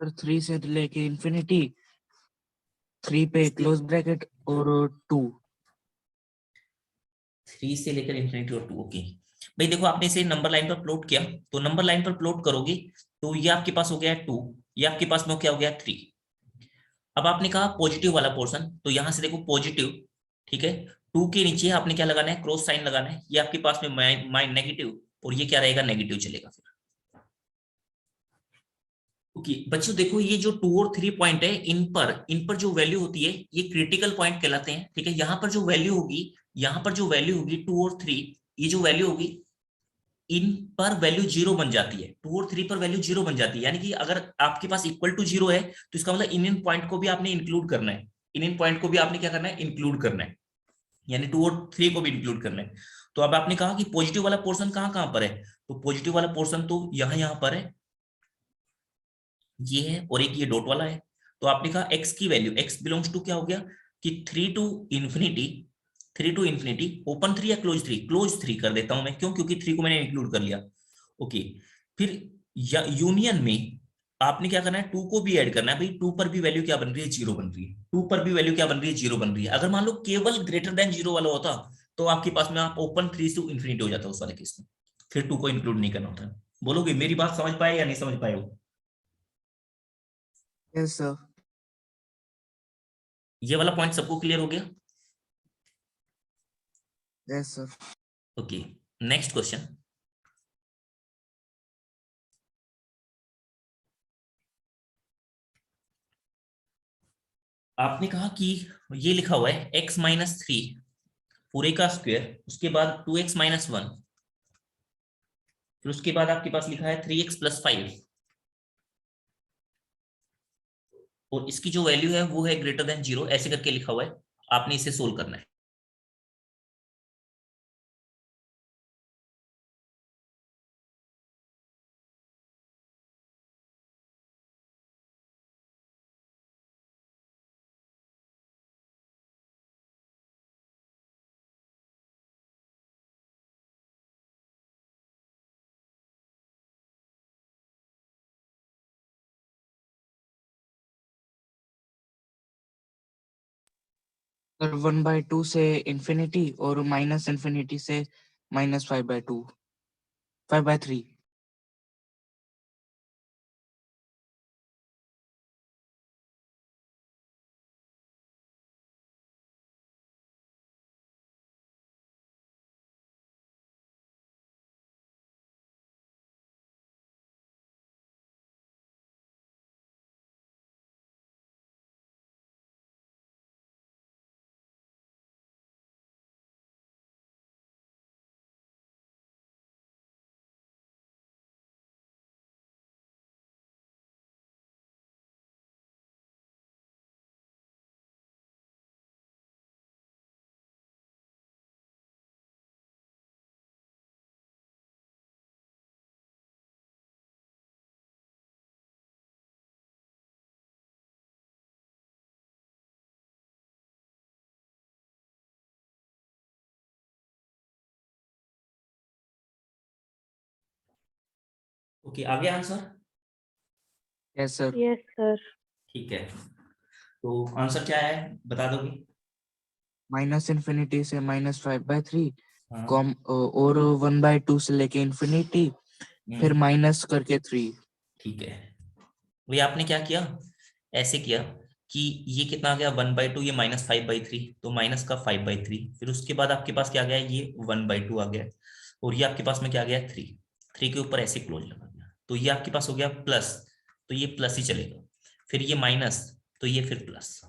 सर 3 से लेके इंफिनिटी, 3 पे क्लोज ब्रैकेट और 2। 3 से लेकर इंफिनिटी और 2। ओके भाई देखो, आपने इसे नंबर लाइन पर प्लॉट किया, तो नंबर लाइन पर प्लॉट करोगे तो ये आपके पास हो गया 2, ये आपके पास में क्या हो गया 3। अब आपने कहा पॉजिटिव वाला पोर्शन, तो यहां से देखो पॉजिटिव, ठीक है, 2 के नीचे आपने क्या लगाना है, क्रॉस साइन लगाना है, ये आपके पास में नेगेटिव, और ये क्या रहेगा, नेगेटिव चलेगा फिर। ओके बच्चों देखो, ये जो 2 और 3 पॉइंट है, इन पर जो वैल्यू होती है ये क्रिटिकल पॉइंट कहलाते हैं, ठीक है। यहाँ पर जो वैल्यू होगी, यहाँ पर जो वैल्यू होगी 2 और 3, ये जो वैल्यू होगी इन पर वैल्यू 0 बन जाती है, 2 और 3 पर वैल्यू 0 बन जाती है। यानी कि अगर आपके पास इक्वल टू 0 है तो इसका मतलब इन पॉइंट को भी आपने इंक्लूड करना है, इन पॉइंट को भी आपने क्या करना है, इंक्लूड करना है, यानी 2 और 3 को भी इंक्लूड करना है। तो अब आपने कहा कि पॉजिटिव वाला पोर्शन कहाँ कहाँ पर है, तो पॉजिटिव वाला पोर्शन तो यहाँ पर है, ये है, और एक ये डॉट वाला है। तो आपने कहा x की वैल्यू, x बिलोंग्स टू क्या हो गया कि 3 टू इंफिनिटी ओपन 3 या क्लोज 3, क्लोज 3 कर देता हूं मैं, क्यों, क्योंकि 3 को मैंने इंक्लूड कर लिया। ओके फिर यूनियन में आपने क्या करना है, 2 को भी ऐड करना है। भाई 2 पर भी वैल्यू क्या बन रही है, 0 बन रही है, 2 पर भी वैल्यू क्या बन रही है, 0 बन रही है। अगर मान लो केवल ग्रेटर देन 0 वाला होता तो आपके पास में आप ओपन 3 टू इंफिनिटी हो जाता उस वाले केस में, फिर 2 को इंक्लूड नहीं करना होता। बोलोगे मेरी बात समझ पाए या नहीं समझ पाए हो? Yes sir. ये वाला पॉइंट सबको क्लियर हो गया? Yes sir. Okay next question. आपने कहा कि ये लिखा हुआ है x माइनस 3 पूरे का स्क्वायर, उसके बाद 2x माइनस 1, फिर उसके बाद आपके पास लिखा है 3x प्लस 5, और इसकी जो वैल्यू है वो है ग्रेटर देन 0, ऐसे करके लिखा हुआ है। आपने इसे सोल्व करना है। सर 1/2 से इंफिनिटी और माइनस इंफिनिटी से -5/2, 5/3। ओके आगे answer. Yes sir. Yes sir. ठीक है, तो आंसर क्या है बता दोगे? माइनस इंफिनिटी से -5/3 हाँ। कॉम और 1/2 से लेके इंफिनिटी, फिर माइनस करके 3। ठीक है, भैया आपने क्या किया, ऐसे किया कि ये कितना आ गया 1/2, ये -5/3, तो माइनस का 5/3, फिर उसके बाद आपके पास क्या आ गया, ये 1/2 आ गया, और ये आपके पास में क्या आ गया 3 के ऊपर ऐसे क्लोज लगा दिया, तो ये आपके पास हो गया प्लस, तो ये प्लस ही चलेगा, फिर ये माइनस, तो ये फिर प्लस।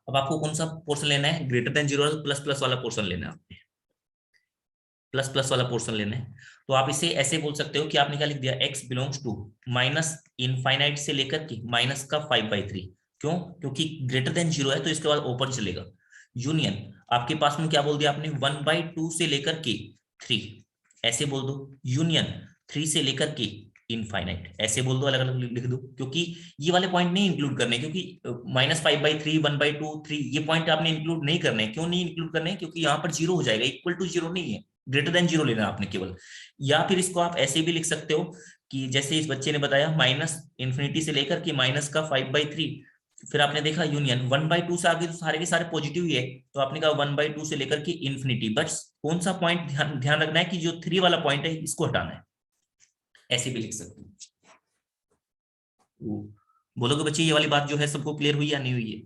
अब आपको कौन सा पोर्शन लेना है, ग्रेटर देन 0 प्लस प्लस वाला पोर्शन लेना है आपने, प्लस प्लस वाला पोर्शन लेना है। तो आप इसे ऐसे बोल सकते हो कि आपने क्या लिख दिया, x belongs to minus infinite से लेकर के माइनस का 5/3। क्यों, क्योंकि ग्रेटर देन 0 है तो इसके बाद ओपन चलेगा। यूनियन आपके पास में क्या बोल दिया आपने, 1/2 से लेकर के 3, ऐसे बोल दो। यूनियन 3 से लेकर के इनफाइनाइट, ऐसे बोल दो, अलग अलग लिख दो, क्योंकि ये वाले पॉइंट नहीं इंक्लूड करने, क्योंकि -5/3, 1/2, 3 ये पॉइंट आपने इंक्लूड नहीं करने। क्यों नहीं इंक्लूड करने, क्योंकि यहाँ पर 0 हो जाएगा, इक्वल टू 0 नहीं है, ग्रेटर देन 0 लेना आपने केवल। या फिर इसको आप ऐसे भी लिख सकते हो कि जैसे इस बच्चे ने बताया -∞ से लेकर के -5/3, फिर आपने देखा यूनियन 1/2 से आगे तो सारे के सारे पॉजिटिव ही है, तो आपने कहा 1/2 से लेकर के इन्फिनिटी। बट कौन सा पॉइंट ध्यान रखना है कि जो 3 वाला पॉइंट है इसको हटाना है, ऐसे भी लिख सकते हो। बोलोगे बच्चे ये वाली बात जो है सबको क्लियर हुई या नहीं हुई है?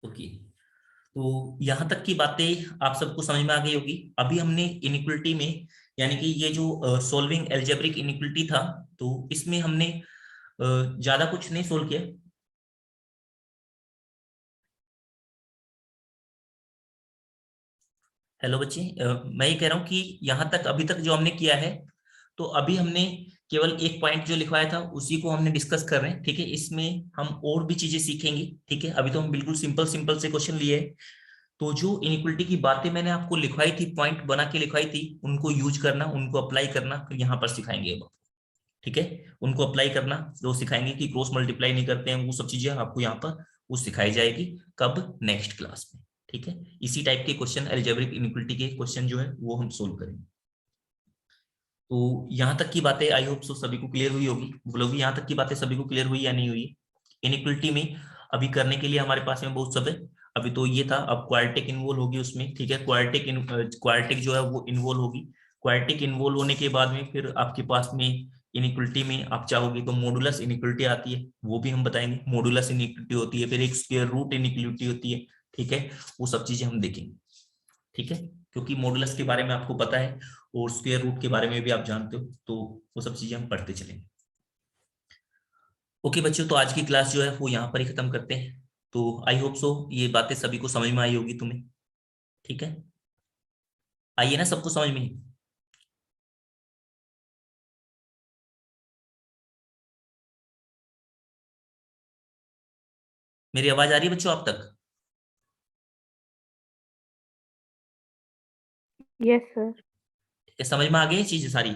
ओके, तो यहां तक की बातें आप सबको समझ में आ गई होगी। अभी हमने इनइक्वलिटी में, यानी कि ये जो सॉल्विंग एल्जेब्रिक इनइक्वलिटी था, तो इसमें हमने ज्यादा कुछ नहीं सोल्व किया। हेलो बच्चे, मैं ये कह रहा हूं कि यहां तक अभी तक जो हमने किया है, तो अभी हमने केवल एक पॉइंट जो लिखवाया था उसी को हमने डिस्कस कर रहे हैं, ठीक है। इसमें हम और भी चीजें सीखेंगे, ठीक है। अभी तो हम बिल्कुल सिंपल सिंपल से क्वेश्चन लिए हैं। तो जो इनइक्वलिटी की बातें मैंने आपको लिखवाई थी, पॉइंट बना के लिखवाई थी, उनको यूज करना, उनको अप्लाई करना, तो यहाँ पर सिखाएंगे अब, ठीक है। उनको अप्लाई करना जो सिखाएंगे कि क्रॉस मल्टीप्लाई नहीं करते हैं, वो सब चीजें आपको यहाँ पर वो सिखाई जाएगी। कब? नेक्स्ट क्लास में, ठीक है। इसी टाइप के क्वेश्चन, अलजेब्रिक इनइक्वलिटी के क्वेश्चन जो है वो हम सोल्व करेंगे। तो यहाँ तक की बातें आई होप सो सभी को क्लियर हुई होगी। बोलो भी यहाँ तक की बातें सभी को क्लियर हुई या नहीं हुई? इनइक्वलिटी में अभी करने के लिए हमारे पास में बहुत सब है। अभी तो ये था, अब क्वाड्रेटिक इन्वॉल्व होगी उसमें, ठीक है। क्वाड्रेटिक जो है वो इन्वॉल्व होगी। क्वाड्रेटिक इन्वॉल्व होने के बाद में फिर आपके पास में इनइक्वलिटी में आप चाहोगे तो मॉडुलस इनइक्वलिटी आती है, वो भी हम बताएंगे। मॉडुलस इनइक्वलिटी होती है, फिर एक स्क्वायर रूट इनइक्वलिटी होती है, ठीक है। वो सब चीजें हम देखेंगे, ठीक है। क्योंकि मॉडुलस के बारे में आपको पता है और स्क्वायर रूट के बारे में भी आप जानते हो, तो वो सब चीजें हम पढ़ते चलेंगे। ओके बच्चों, तो आज की क्लास जो है वो यहाँ पर ही खत्म करते हैं। तो आई होप सो ये बातें सभी को समझ में आई होगी तुम्हें, ठीक है। आइए ना सबको समझ में? मेरी आवाज आ रही है बच्चों आप तक? Yes sir. ठीक है, समझ में आ गई चीजें सारी?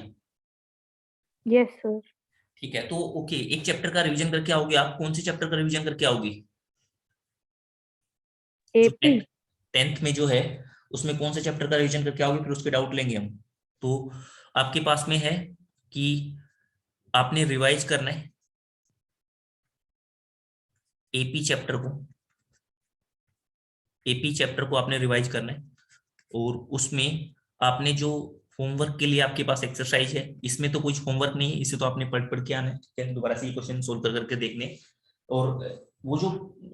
Yes sir. ठीक है, तो ओके, एक चैप्टर का रिवीजन करके आओगे आप। कौन से चैप्टर का रिवीजन करके आओगी? जो एपी। 10th में जो है उसमें कौन से चैप्टर का रिवीजन करके आओगे, फिर उसके डाउट लेंगे हम। तो आपके पास में है कि आपने रिवाइज करना है एपी चैप्टर को। एपी चैप्टर को आपने रिवाइज करना है, और उसमें आपने जो होमवर्क के लिए आपके पास एक्सरसाइज है, इसमें तो कुछ होमवर्क नहीं है, इसे तो आपने पढ़ पढ़ के आना है, ठीक है। दोबारा से ये क्वेश्चन सोल्व कर करके देखने, और वो जो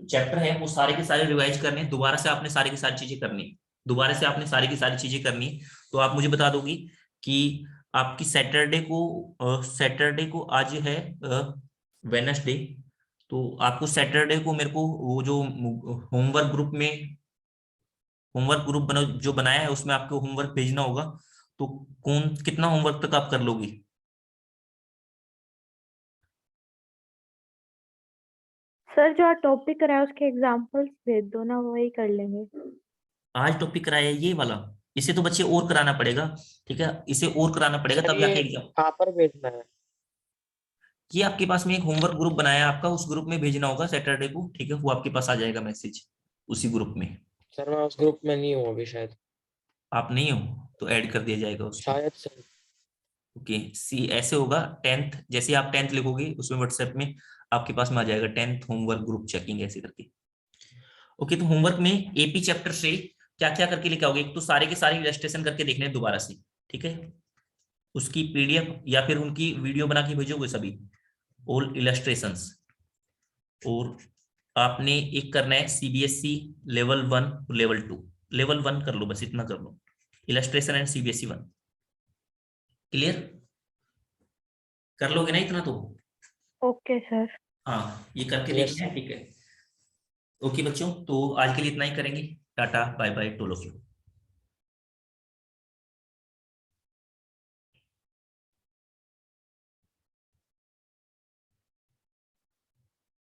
चैप्टर है वो सारे के सारे रिवाइज करने, दोबारा से आपने सारी की सारी चीजें करनी, दोबारा से आपने सारी की सारी चीजें करनी। तो आप मुझे बता दोगी कि आपकी सैटरडे को आज है वेडनेसडे, तो आपको सैटरडे को मेरे को वो जो होमवर्क ग्रुप जो बनाया है उसमें आपको होमवर्क भेजना होगा। तो कौन कितना होमवर्क तक आप कर लोगी? सर जो आज टॉपिक कराया उसके एग्जांपल्स भेज दो ना, वही कर लेंगे। आज टॉपिक कराया है ये वाला, इसे तो बच्चे और कराना पड़ेगा, ठीक है। इसे और कराना पड़ेगा सर तब ये जाके एग्जाम। कहाँ पर भेजना है? ये आपके पास में एक होमवर्क ग्रुप बनाया है आपका, उस ग्रुप में भेजना होगा सैटरडे को, ठीक है। वो आपके पास आ जाएगा मैसेज उसी ग्रुप में। सर मैं उस ग्रुप में नहीं हूँ अभी शायद। आप नहीं हो तो ऐड कर दिया जाएगा उसमें। शायद सर। ओके, सी ऐसे होगा 10th, जैसे आप 10th लिखोगे उसमें व्हाट्सएप में आपके पास में आ जाएगा 10th होमवर्क ग्रुप चेकिंग ऐसे करके। ओके, तो होमवर्क में एपी चैप्टर से क्या क्या करके लेके आओगे? एक तो सारे के सारे इलस्ट्रेशन करके देखने दोबारा से, ठीक है। उसकी पीडीएफ या फिर उनकी वीडियो बना के भेजोगे सभी, ऑल इलस्ट्रेशंस। और आपने एक करना है सीबीएसई लेवल 1 लेवल 2। लेवल 1 कर लो, बस इतना कर लो, इलस्ट्रेशन एंड सीबीएसई 1। क्लियर? कर लोगे ना इतना तो? Okay sir. हाँ, ये करके Yes, देखना है, ठीक है। ओके बच्चों, तो आज के लिए इतना ही करेंगे। Tata bye bye to all of you.